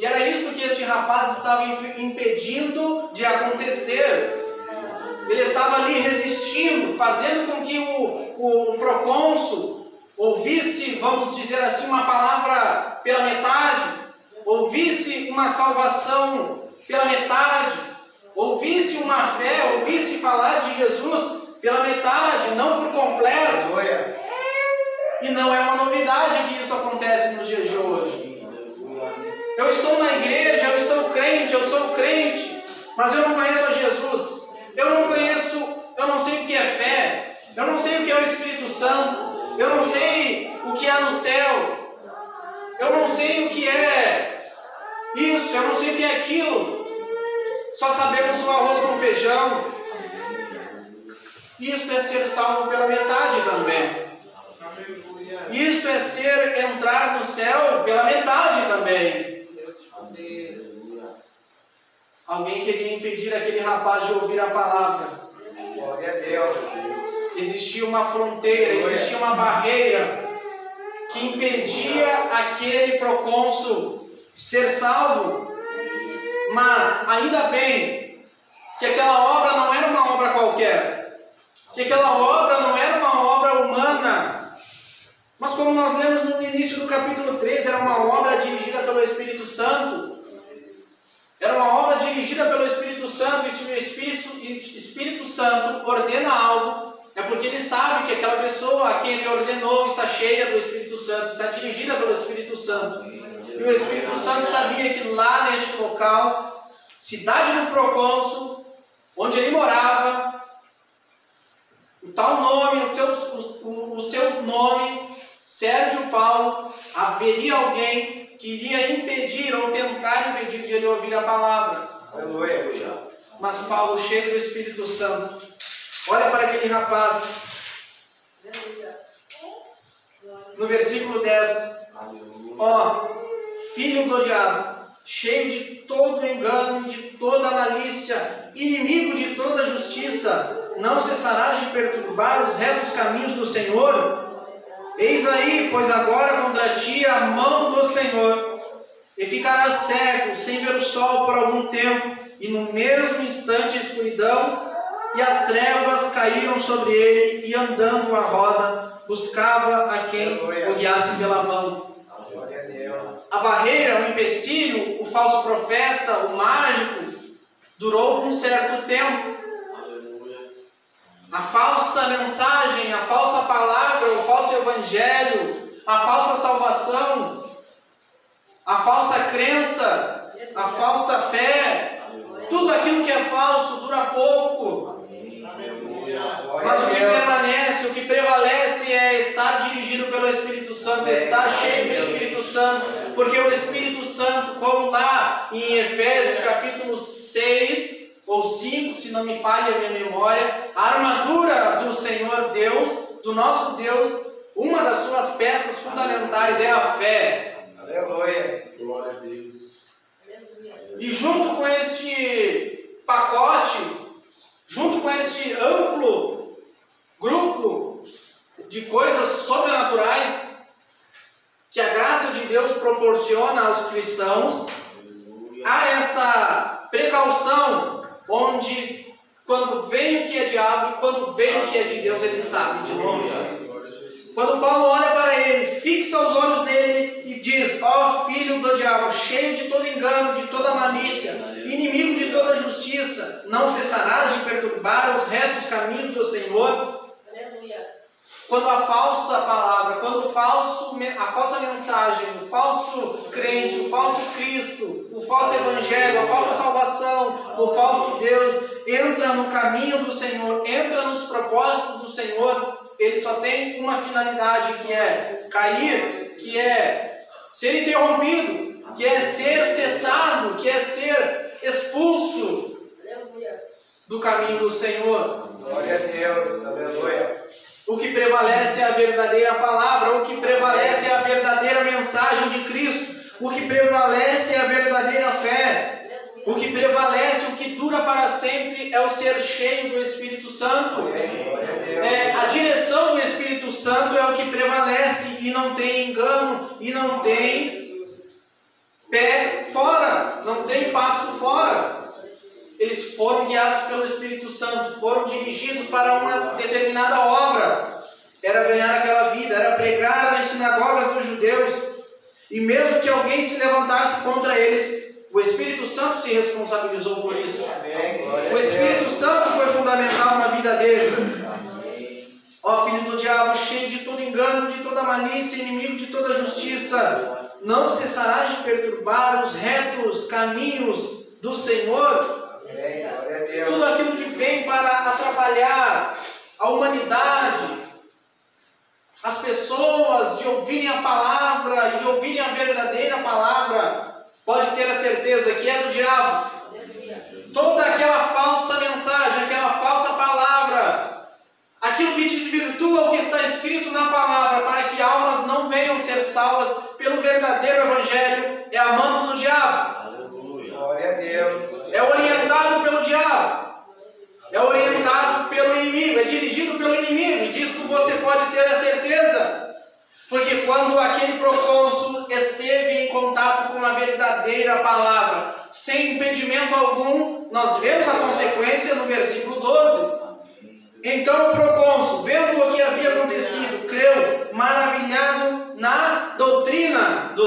[SPEAKER 1] E era isso que este rapaz estava impedindo de acontecer. Ele estava ali resistindo, fazendo com que o procônsul ouvisse, vamos dizer assim, uma palavra pela metade, ouvisse uma salvação pela metade, ouvisse uma fé, ouvisse falar de Jesus pela metade, não por completo.
[SPEAKER 3] Aleluia.
[SPEAKER 1] E não é uma novidade que isso acontece nos dias de hoje. Eu estou na igreja, eu estou crente, eu sou crente, mas eu não conheço a Jesus. Eu não sei o que é fé, eu não sei o que é o Espírito Santo, eu não sei o que há no céu, eu não sei o que é isso, eu não sei o que é aquilo. Só sabemos o arroz com feijão. Isso é ser salvo pela metade também. Isto é entrar no céu pela metade também. Alguém queria impedir aquele rapaz de ouvir a palavra.
[SPEAKER 3] Glória a Deus.
[SPEAKER 1] Existia uma fronteira, existia uma barreira que impedia aquele procônsul ser salvo. Mas ainda bem que aquela obra não era uma obra qualquer, que aquela obra não era uma obra humana, mas como nós lemos no início do capítulo 13, era uma obra dirigida pelo Espírito Santo. Era uma obra dirigida pelo Espírito Santo, e se o Espírito Santo ordena algo, é porque ele sabe que aquela pessoa a quem ele ordenou está cheia do Espírito Santo, está dirigida pelo Espírito Santo. E o Espírito Santo sabia que lá neste local, cidade do procônsul, onde ele morava, o tal nome, o seu nome, Sérgio Paulo, haveria alguém que iria impedir ou tentar impedir de ele ouvir a palavra.
[SPEAKER 3] Aleluia.
[SPEAKER 1] Mas Paulo, cheio do Espírito Santo, olha para aquele rapaz. No versículo 10. Ó, filho do diabo, cheio de todo engano e de toda malícia, inimigo de toda justiça, não cessarás de perturbar os retos caminhos do Senhor? Eis aí, pois agora contra ti a mão do Senhor, e ficarás cego, sem ver o sol por algum tempo, e no mesmo instante a escuridão e as trevas caíram sobre ele, e andando a roda, buscava a quem o guiasse pela mão. A barreira, o empecilho, o falso profeta, o mágico, durou um certo tempo. A falsa mensagem, a falsa palavra, o falso evangelho, a falsa salvação, a falsa crença, a falsa fé, tudo aquilo que é falso dura pouco. Mas o que prevalece é estar dirigido pelo Espírito Santo, estar cheio do Espírito Santo, porque o Espírito Santo, como lá em Efésios capítulo 6 ou 5, se não me falha a minha memória, a armadura do Senhor Deus, do nosso Deus, uma das suas peças fundamentais é a fé.
[SPEAKER 3] Aleluia. Glória a Deus.
[SPEAKER 1] E junto com este pacote, junto com este amplo grupo de coisas sobrenaturais que a graça de Deus proporciona aos cristãos, há esta precaução onde quando vem o que é diabo e quando vem o que é de Deus, ele sabe de longe. Quando Paulo olha para ele, fixa os olhos nele e diz: ó filho do diabo, cheio de todo engano, de toda malícia, inimigo de toda justiça, não cessarás de perturbar os retos caminhos do Senhor? Quando a falsa palavra, quando a falsa mensagem, o falso crente, o falso Cristo, o falso evangelho, a falsa salvação, o falso Deus entra no caminho do Senhor, entra nos propósitos do Senhor, ele só tem uma finalidade, que é cair, que é ser interrompido, que é ser cessado, que é ser expulso do caminho do Senhor.
[SPEAKER 3] Glória a Deus. Aleluia.
[SPEAKER 1] O que prevalece é a verdadeira palavra, o que prevalece é a verdadeira mensagem de Cristo, o que prevalece é a verdadeira fé, o que prevalece, o que dura para sempre é o ser cheio do Espírito Santo. A direção do Espírito Santo é o que prevalece, e não tem engano, e não tem pé fora, não tem passo fora. Eles foram guiados pelo Espírito Santo, foram dirigidos para uma determinada obra. Era ganhar aquela vida, era pregar nas sinagogas dos judeus. E mesmo que alguém se levantasse contra eles, o Espírito Santo se responsabilizou por isso. O Espírito Santo foi fundamental na vida deles. Ó filho do diabo, cheio de todo engano, de toda malícia, inimigo de toda justiça, não cessarás de perturbar os retos caminhos do Senhor? Tudo aquilo que vem para atrapalhar a humanidade, as pessoas de ouvirem a palavra e de ouvirem a verdadeira palavra, pode ter a certeza que é do diabo. Toda aquela falsa mensagem, aquela falsa palavra, aquilo que desvirtua o que está escrito na palavra, para que almas não venham ser salvas pelo verdadeiro evangelho, é a mão do diabo.
[SPEAKER 3] Glória a Deus.
[SPEAKER 1] É orientado pelo diabo, é orientado pelo inimigo, é dirigido pelo inimigo, e disso você pode ter a certeza, porque quando aquele procônsul esteve em contato com a verdadeira palavra, sem impedimento algum, nós vemos a consequência no versículo 12. Então o procônsul, vendo o que havia acontecido, creu, maravilhado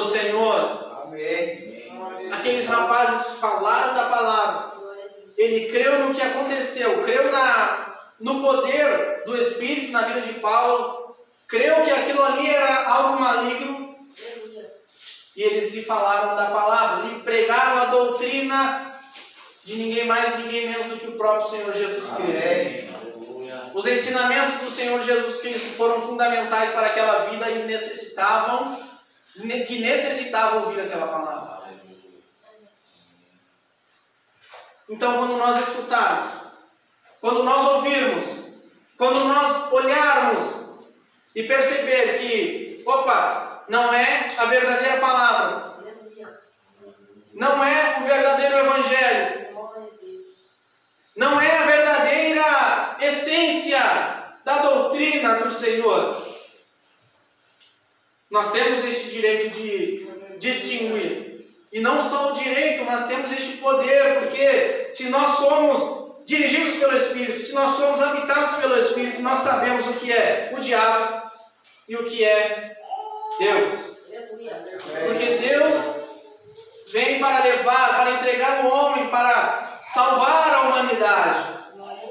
[SPEAKER 1] do Senhor.
[SPEAKER 3] Amém.
[SPEAKER 1] Aqueles rapazes falaram da palavra. Ele creu no que aconteceu, creu no poder do Espírito na vida de Paulo, creu que aquilo ali era algo maligno, e eles lhe falaram da palavra, lhe pregaram a doutrina de ninguém mais, ninguém menos do que o próprio Senhor Jesus Cristo.
[SPEAKER 3] Amém.
[SPEAKER 1] Os ensinamentos do Senhor Jesus Cristo foram fundamentais para aquela vida e necessitavam ouvir aquela palavra. Então, quando nós escutarmos, quando nós ouvirmos, quando nós olharmos e perceber que, não é a verdadeira palavra, não é o verdadeiro evangelho, não é a verdadeira essência da doutrina do Senhor, nós temos esse direito de distinguir. E não só o direito, nós temos este poder, porque se nós somos dirigidos pelo Espírito, se nós somos habitados pelo Espírito, nós sabemos o que é o diabo e o que é Deus. Porque Deus vem para levar, para entregar o homem, para salvar a humanidade.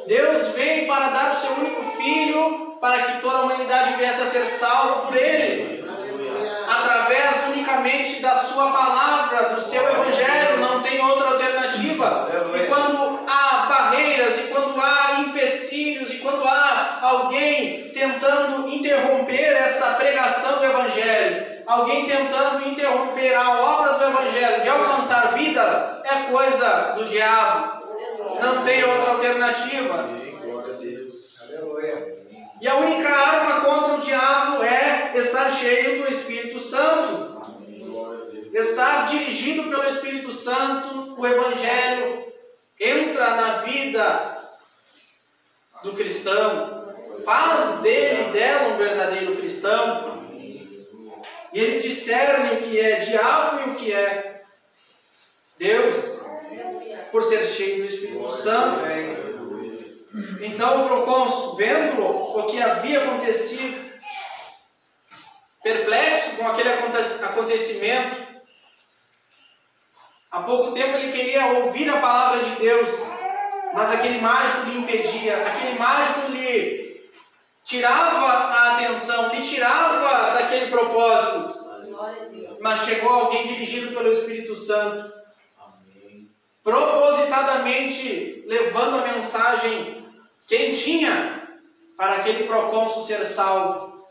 [SPEAKER 1] Deus vem para dar o seu único filho, para que toda a humanidade viesse a ser salva por Ele. Através unicamente da sua palavra, do seu evangelho, não tem outra alternativa. E quando há barreiras, e quando há empecilhos, e quando há alguém tentando interromper essa pregação do evangelho, alguém tentando interromper a obra do evangelho de alcançar vidas, é coisa do diabo. Não tem outra alternativa.
[SPEAKER 3] Glória a Deus. Aleluia.
[SPEAKER 1] E a única arma contra o diabo é estar cheio do Espírito Santo. Estar dirigido pelo Espírito Santo, o Evangelho entra na vida do cristão, faz dele e dela um verdadeiro cristão. E ele discerne o que é diabo e o que é Deus, por ser cheio do Espírito Santo. Então o procônsul, vendo o que havia acontecido, perplexo com aquele acontecimento, há pouco tempo ele queria ouvir a palavra de Deus, mas aquele mágico lhe impedia, aquele mágico lhe tirava a atenção, lhe tirava daquele propósito. Mas chegou alguém dirigido pelo Espírito Santo, propositadamente levando a mensagem quentinha para aquele procônsul ser salvo.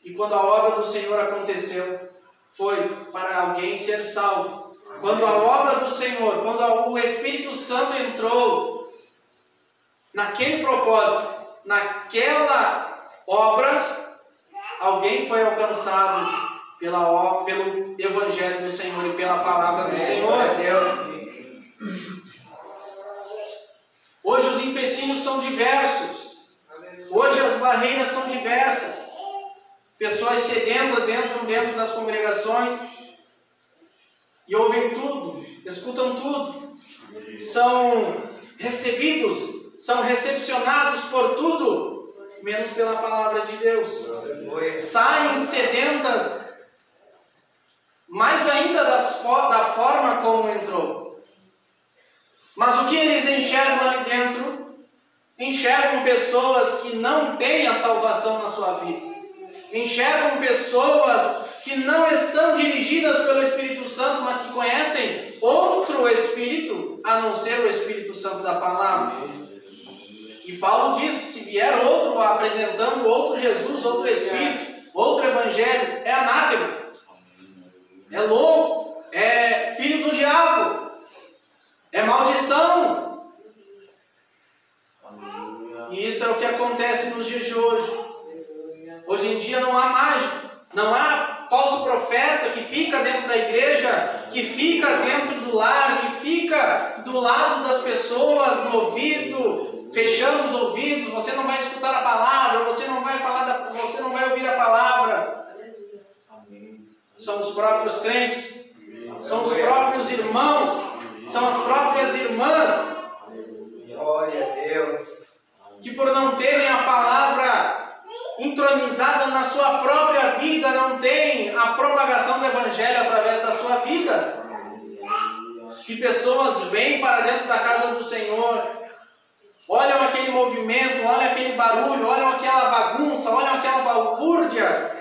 [SPEAKER 1] E quando a obra do Senhor aconteceu, foi para alguém ser salvo. Quando a obra do Senhor, quando o Espírito Santo entrou naquele propósito, naquela obra, alguém foi alcançado pelo Evangelho do Senhor e pela palavra do Senhor. Hoje os empecilhos são diversos. Hoje as barreiras são diversas. Pessoas sedentas entram dentro das congregações e ouvem tudo, escutam tudo. São recebidos, são recepcionados por tudo, menos pela palavra de Deus. Saem sedentas, mais ainda da forma como entrou. Mas o que eles enxergam ali dentro? Enxergam pessoas que não têm a salvação na sua vida. Enxergam pessoas que não estão dirigidas pelo Espírito Santo, mas que conhecem outro Espírito, a não ser o Espírito Santo da palavra. E Paulo diz que se vier outro apresentando outro Jesus, outro Espírito, outro Evangelho, é anátema, é louco, é filho do diabo, é maldição. E isso é o que acontece nos dias de hoje. Hoje em dia não há mágico, não há falso profeta que fica dentro da igreja, que fica dentro do lar, que fica do lado das pessoas, no ouvido, fechando os ouvidos. Você não vai escutar a palavra, você não vai ouvir a palavra. São os próprios crentes, são os próprios irmãos, são as próprias irmãs,
[SPEAKER 3] Glória a Deus,
[SPEAKER 1] que por não terem a palavra entronizada na sua própria vida, não tem a propagação do Evangelho através da sua vida. Que pessoas vêm para dentro da casa do Senhor, olham aquele movimento, olham aquele barulho, olham aquela bagunça, olham aquela balbúrdia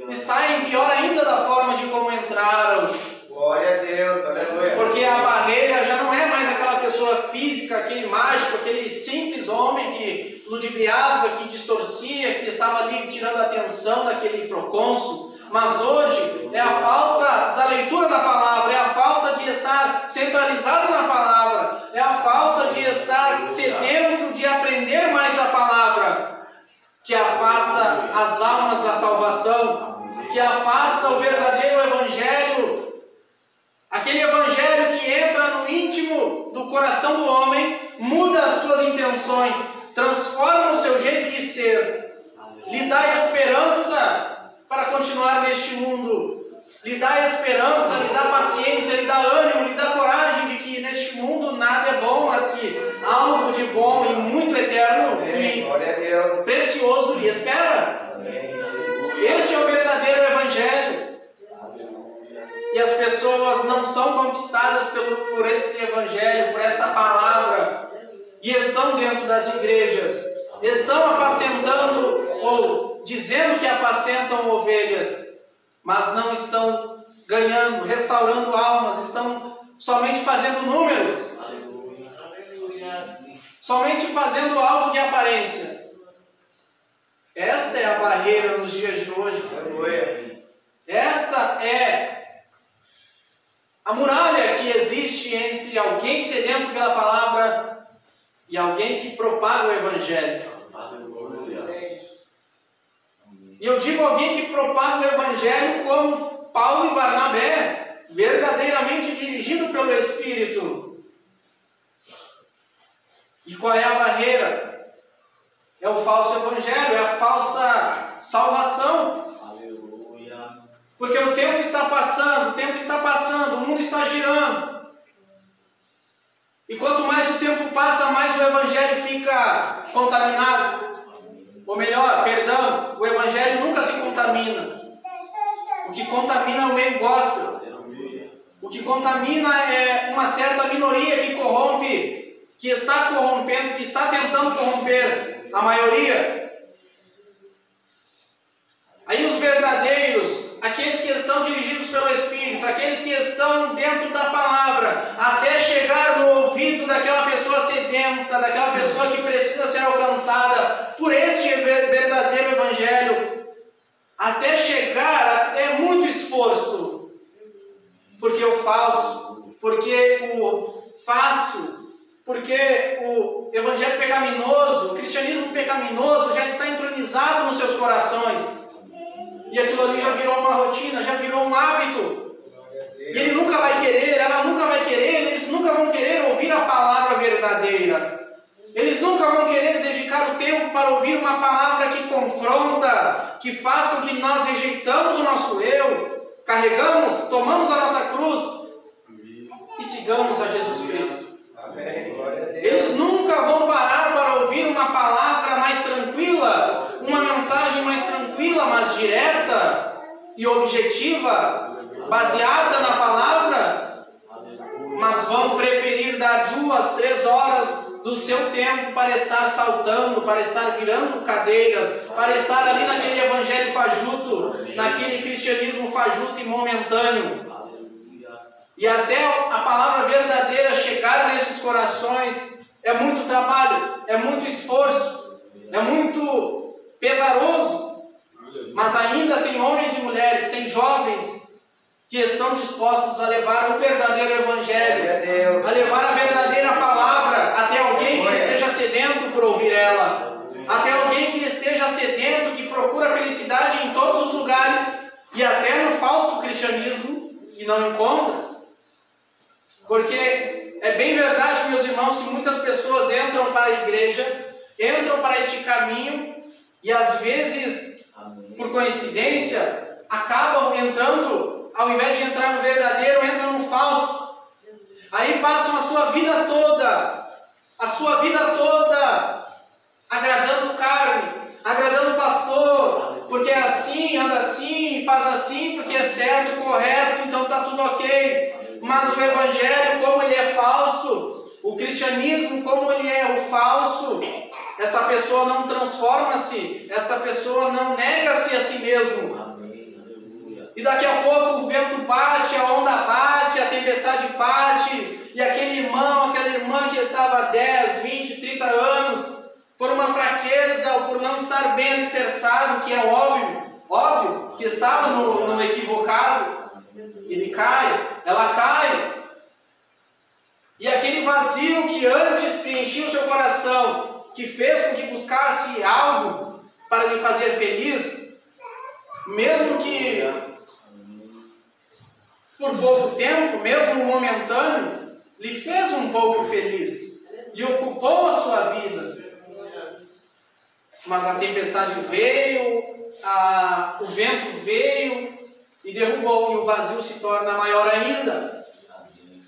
[SPEAKER 1] e saem pior ainda da forma de como entraram.
[SPEAKER 3] Glória a Deus, aleluia.
[SPEAKER 1] Porque a barreira já não é mais aquela pessoa física, aquele mágico, aquele simples homem que ludibriava, que distorcia, que estava ali tirando a atenção daquele procônsul. Mas hoje é a falta da leitura da palavra, é a falta de estar centralizado na palavra, é a falta de estar sedento de aprender mais da palavra, que afasta as almas da salvação, que afasta o verdadeiro evangelho, aquele evangelho que entra no íntimo do coração do homem, muda as suas intenções, transforma o seu jeito de ser, lhe dá esperança para continuar neste mundo, lhe dá esperança, lhe dá paciência, lhe dá ânimo, lhe dá coragem de que neste mundo nada é bom, mas que algo de bom e muito eterno e precioso lhe espera. Este é o verdadeiro evangelho. E as pessoas não são conquistadas por esse evangelho, por esta palavra, e estão dentro das igrejas, estão apacentando ou dizendo que apacentam ovelhas, mas não estão ganhando, restaurando almas, estão somente fazendo números, somente fazendo algo de aparência. Esta é a barreira nos dias de hoje. Esta é a muralha que existe entre alguém sedento pela palavra e alguém que propaga o evangelho. E eu digo alguém que propaga o evangelho como Paulo e Barnabé, verdadeiramente dirigido pelo Espírito. E qual é a barreira? É o falso evangelho, é a falsa salvação. Porque o tempo está passando, o mundo está girando. E quanto mais o tempo passa, mais o evangelho fica contaminado. Ou melhor, perdão, o evangelho nunca se contamina. O que contamina é o meio gospel. O que contamina é uma certa minoria que corrompe, que está corrompendo, que está tentando corromper a maioria. Aí os verdadeiros, aqueles que estão dirigidos pelo Espírito, aqueles que estão dentro da palavra, até chegar no ouvido daquela pessoa sedenta, daquela pessoa que precisa ser alcançada por este verdadeiro evangelho, até chegar é muito esforço, porque o falso, porque o fácil, porque o evangelho pecaminoso, o cristianismo pecaminoso já está entronizado nos seus corações. E aquilo ali já virou uma rotina, já virou um hábito. E ele nunca vai querer, ela nunca vai querer, eles nunca vão querer ouvir a palavra verdadeira. Eles nunca vão querer dedicar o tempo para ouvir uma palavra que confronta, que faz com que nós rejeitamos o nosso eu, carregamos, tomamos a nossa cruz e sigamos a Jesus Cristo. Eles nunca vão parar para ouvir uma palavra mais tranquila, uma mensagem mais tranquila, mais direta e objetiva, baseada na palavra, mas vão preferir dar 2, 3 horas do seu tempo para estar saltando, para estar virando cadeiras, para estar ali naquele evangelho fajuto, naquele cristianismo fajuto e momentâneo. E até a palavra verdadeira chegar nesses corações é muito trabalho, é muito esforço, é muito pesaroso. Mas ainda tem homens e mulheres, tem jovens que estão dispostos a levar o verdadeiro evangelho, a levar a verdadeira palavra até alguém que esteja sedento por ouvir ela, até alguém que esteja sedento, que procura felicidade em todos os lugares e até no falso cristianismo e não encontra. Porque é bem verdade, meus irmãos, que muitas pessoas entram para a igreja, entram para este caminho e às vezes, por coincidência, acabam entrando, ao invés de entrar no verdadeiro, entram no falso. Aí passam a sua vida toda agradando carne, agradando o pastor, faz assim porque é certo, correto, então está tudo ok. Mas o evangelho, como ele é falso, o cristianismo, como ele é o falso, essa pessoa não transforma-se, essa pessoa não nega-se a si mesmo. E daqui a pouco o vento bate, a onda bate, a tempestade bate, e aquele irmão, aquela irmã que estava há 10, 20, 30 anos, por uma fraqueza ou por não estar bem alicerçado, que é óbvio que estava no equivocado, ele cai, ela cai. E aquele vazio que antes preenchia o seu coração, que fez com que buscasse algo para lhe fazer feliz, mesmo que por pouco tempo, mesmo momentâneo, lhe fez um pouco feliz, lhe ocupou a sua vida. Mas a tempestade veio, o vento veio e derrubou, e o vazio se torna maior ainda.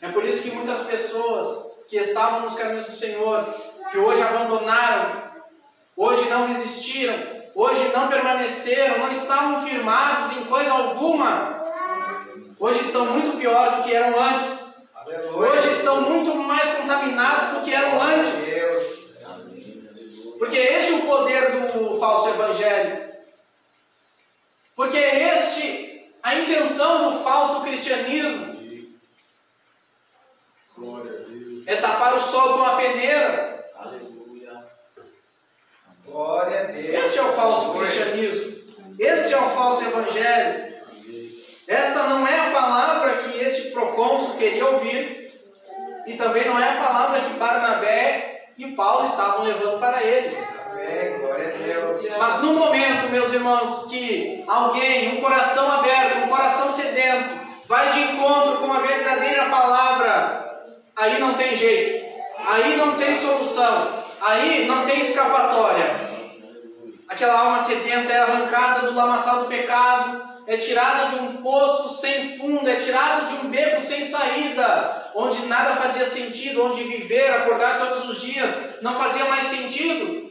[SPEAKER 1] É por isso que muitas pessoas que estavam nos caminhos do Senhor, que hoje abandonaram, hoje não resistiram, hoje não permaneceram, não estavam firmados em coisa alguma, hoje estão muito pior do que eram antes. Hoje estão muito mais contaminados do que eram antes. Porque este é o poder do falso evangelho. Porque este a intenção do falso cristianismo. É tapar o sol com a peneira.
[SPEAKER 3] Glória a Deus.
[SPEAKER 1] Este é o falso cristianismo. Este é o falso evangelho. Esta não é a palavra que este procônsul queria ouvir. E também não é a palavra que Barnabé e Paulo estavam levando para eles.
[SPEAKER 3] Amém. Glória a Deus.
[SPEAKER 1] Mas no momento, meus irmãos, que alguém, um coração aberto, um coração sedento, vai de encontro com a verdadeira palavra, aí não tem jeito, aí não tem solução, aí não tem escapatória. Aquela alma sedenta é arrancada do lamaçal do pecado, é tirada de um poço sem fundo, é tirada de um beco sem saída, onde nada fazia sentido, onde viver, acordar todos os dias não fazia mais sentido,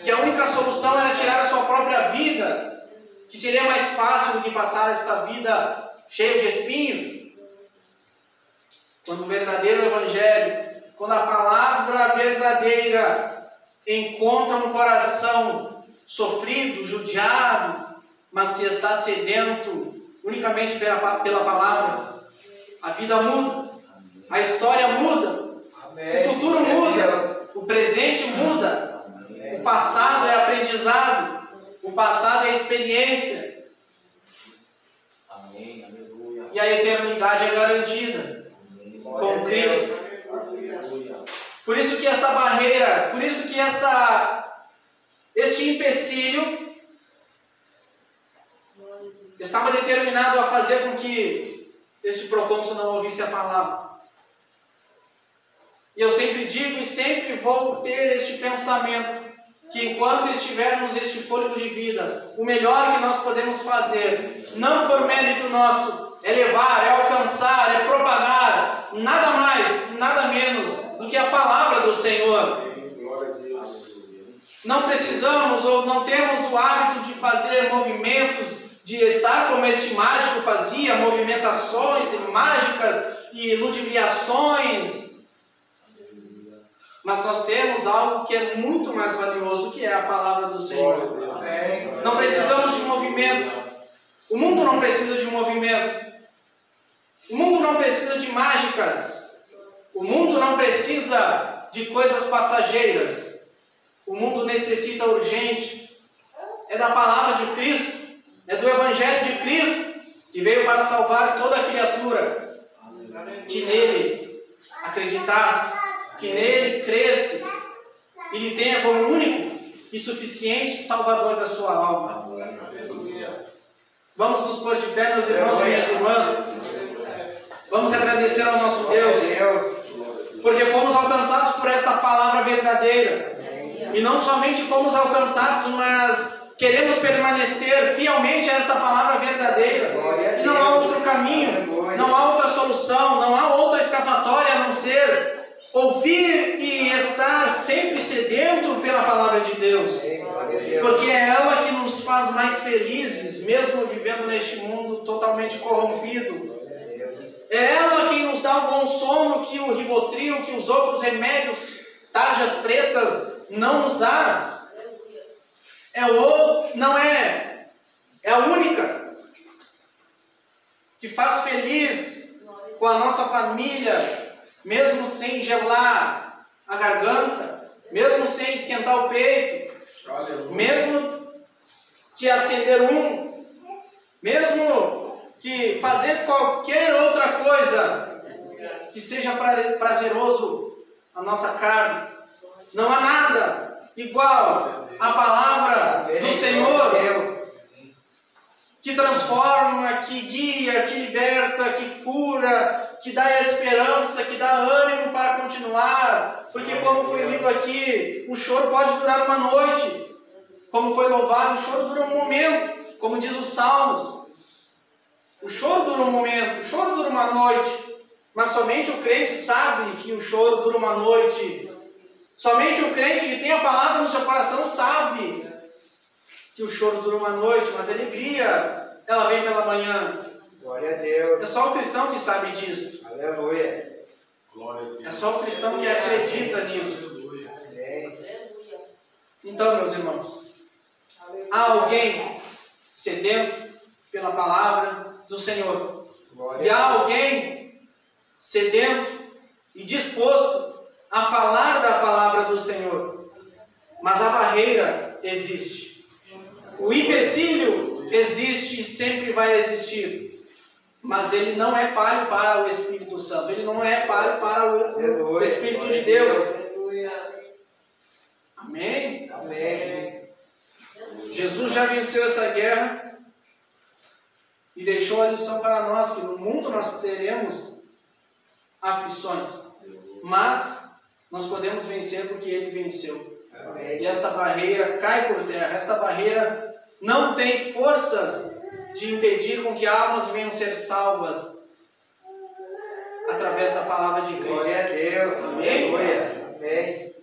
[SPEAKER 1] que a única solução era tirar a sua própria vida, que seria mais fácil do que passar esta vida cheia de espinhos. Quando o verdadeiro evangelho, quando a palavra verdadeira encontra um coração sofrido, judiado, mas que está sedento unicamente pela palavra, a vida muda, a história muda, o futuro muda, o presente muda, o passado é aprendizado, o passado é experiência, e a eternidade é garantida com Cristo. Por isso que esta barreira, por isso que este empecilho estava determinado a fazer com que este procônsul não ouvisse a palavra. E eu sempre digo e sempre vou ter este pensamento, que enquanto estivermos este fôlego de vida, o melhor que nós podemos fazer, não por mérito nosso, é levar, é alcançar, é propagar, nada mais, nada menos do que a palavra do Senhor. Não precisamos ou não temos o hábito de fazer movimentos, de estar como este mágico fazia, movimentações mágicas e ludibriações. Mas nós temos algo que é muito mais valioso, que é a palavra do Senhor. Não precisamos de movimento. O mundo não precisa de movimento. O mundo não precisa de mágicas. O mundo não precisa de coisas passageiras. O mundo necessita urgente. É da palavra de Cristo. É do Evangelho de Cristo, que veio para salvar toda criatura que nele acreditasse, que nele cresce e lhe tenha como único e suficiente Salvador da sua alma. Vamos nos pôr de pé, meus irmãos e minhas irmãs. Vamos agradecer ao nosso Deus, porque fomos alcançados por essa palavra verdadeira. E não somente fomos alcançados, mas queremos permanecer fielmente a esta palavra verdadeira. E não há outro caminho, não há outra solução, não há outra escapatória a não ser ouvir e estar sempre sedento pela palavra de Deus, porque é ela que nos faz mais felizes, mesmo vivendo neste mundo totalmente corrompido. É ela quem nos dá o bom sono que o Rivotril, que os outros remédios, tarjas pretas, não nos dá. É a única que faz feliz com a nossa família, mesmo sem gelar a garganta, mesmo sem esquentar o peito, mesmo que acender mesmo que fazer qualquer outra coisa que seja prazeroso à nossa carne. Não há nada igual à palavra do Senhor, que transforma, que guia, que liberta, que cura, que dá esperança, que dá ânimo para continuar. Porque como foi lido aqui, o choro pode durar uma noite. Como foi louvado, o choro dura um momento. Como diz os Salmos, o choro dura um momento, o choro dura uma noite. Mas somente o crente sabe que o choro dura uma noite. Somente o crente que tem a palavra no seu coração sabe que o choro dura uma noite, mas a alegria, ela vem pela manhã.
[SPEAKER 3] Glória a Deus.
[SPEAKER 1] É só o cristão que sabe disso.
[SPEAKER 3] Aleluia.
[SPEAKER 1] É só o cristão que acredita nisso.
[SPEAKER 3] Amém.
[SPEAKER 1] Então, meus irmãos, há alguém sedento pela palavra do Senhor. E há alguém sedento e disposto a falar da palavra do Senhor. Mas a barreira existe. O empecilho existe e sempre vai existir. Mas ele não é palho para o Espírito Santo. Ele não é palho para o Espírito de Deus. Amém?
[SPEAKER 3] Amém.
[SPEAKER 1] Jesus já venceu essa guerra e deixou a lição para nós, que no mundo nós teremos aflições. Mas nós podemos vencer porque Ele venceu.
[SPEAKER 3] Amém.
[SPEAKER 1] E esta barreira cai por terra. Esta barreira não tem forças de impedir com que almas venham ser salvas através da palavra de Cristo.
[SPEAKER 3] Glória a Deus.
[SPEAKER 1] Amém?
[SPEAKER 3] Aleluia. Amém.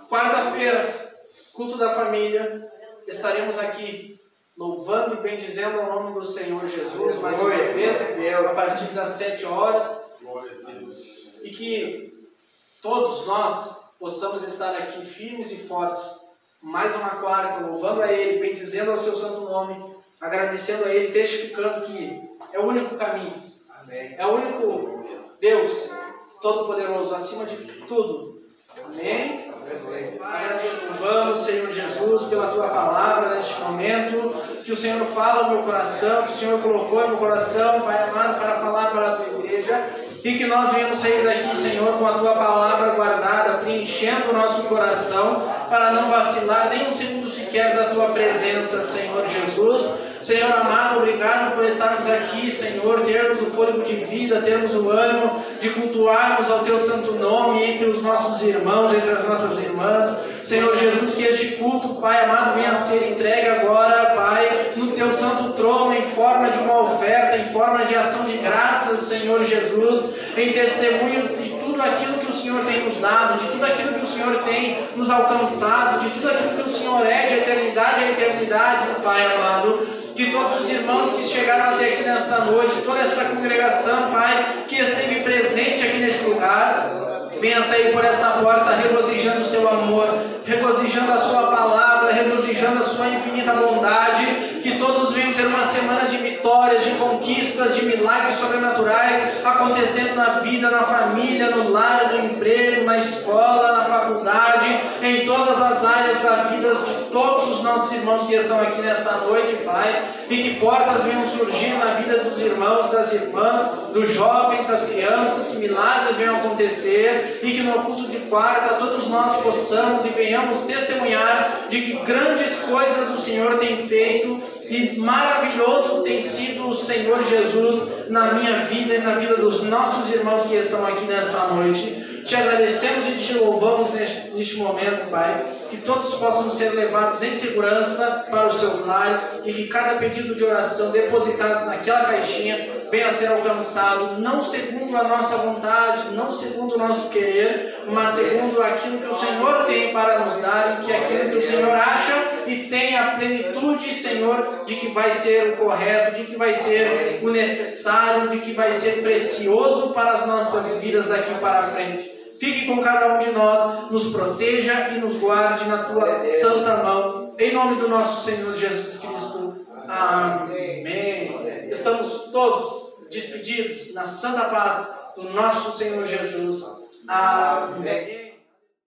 [SPEAKER 1] Quarta-feira, culto da família, estaremos aqui louvando e bendizendo o nome do Senhor Jesus mais uma vez, a partir das 7 horas. E que todos nós possamos estar aqui firmes e fortes, mais uma quarta, louvando a Ele, bendizendo ao seu santo nome, agradecendo a Ele, testificando que é o único caminho,
[SPEAKER 3] Amém.
[SPEAKER 1] é o único Deus Todo-Poderoso, acima de tudo. Amém? Louvamos, Senhor Jesus, pela Tua palavra neste momento, que o Senhor fala no meu coração, que o Senhor colocou no meu coração, Pai amado, para falar para a Tua igreja. E que nós venhamos sair daqui, Senhor, com a Tua palavra guardada, preenchendo o nosso coração, para não vacilar nem um segundo sequer da Tua presença, Senhor Jesus. Senhor amado, obrigado por estarmos aqui, Senhor, termos o fôlego de vida, termos o ânimo de cultuarmos ao Teu santo nome entre os nossos irmãos, entre as nossas irmãs. Senhor Jesus, que este culto, Pai amado, venha a ser entregue agora, Pai, no Teu santo trono, em forma de uma oferta, em forma de ação de graças, Senhor Jesus, em testemunho de tudo aquilo que o Senhor tem nos dado, de tudo aquilo que o Senhor tem nos alcançado, de tudo aquilo que o Senhor é de eternidade a eternidade, Pai amado. Que todos os irmãos que chegaram até aqui nesta noite, toda essa congregação, Pai, que esteve presente aqui neste lugar, venha sair por essa porta regozijando o seu amor, regozijando a sua palavra, regozijando a sua infinita bondade. Que todos venham ter uma semana de vitórias, de conquistas, de milagres sobrenaturais acontecendo na vida, na família, no lar, no emprego, na escola, na faculdade, em todas as áreas da vida de todos os nossos irmãos que estão aqui nesta noite, Pai. E que portas venham surgir na vida dos irmãos, das irmãs, dos jovens, das crianças, que milagres venham acontecer, e que no culto de quarta todos nós possamos e venhamos testemunhar de que grandes coisas o Senhor tem feito, e maravilhoso tem sido o Senhor Jesus na minha vida e na vida dos nossos irmãos que estão aqui nesta noite. Te agradecemos e te louvamos neste momento, Pai. Que todos possam ser levados em segurança para os seus lares e que cada pedido de oração depositado naquela caixinha venha a ser alcançado, não segundo a nossa vontade, não segundo o nosso querer, mas segundo aquilo que o Senhor tem para nos dar e que aquilo que o Senhor acha e tem a plenitude, Senhor, de que vai ser o correto, de que vai ser o necessário, de que vai ser precioso para as nossas vidas daqui para frente. Fique com cada um de nós, nos proteja e nos guarde na Tua santa mão, em nome do nosso Senhor Jesus Cristo. Amém. Estamos todos despedidos na santa paz do nosso Senhor Jesus. Amém.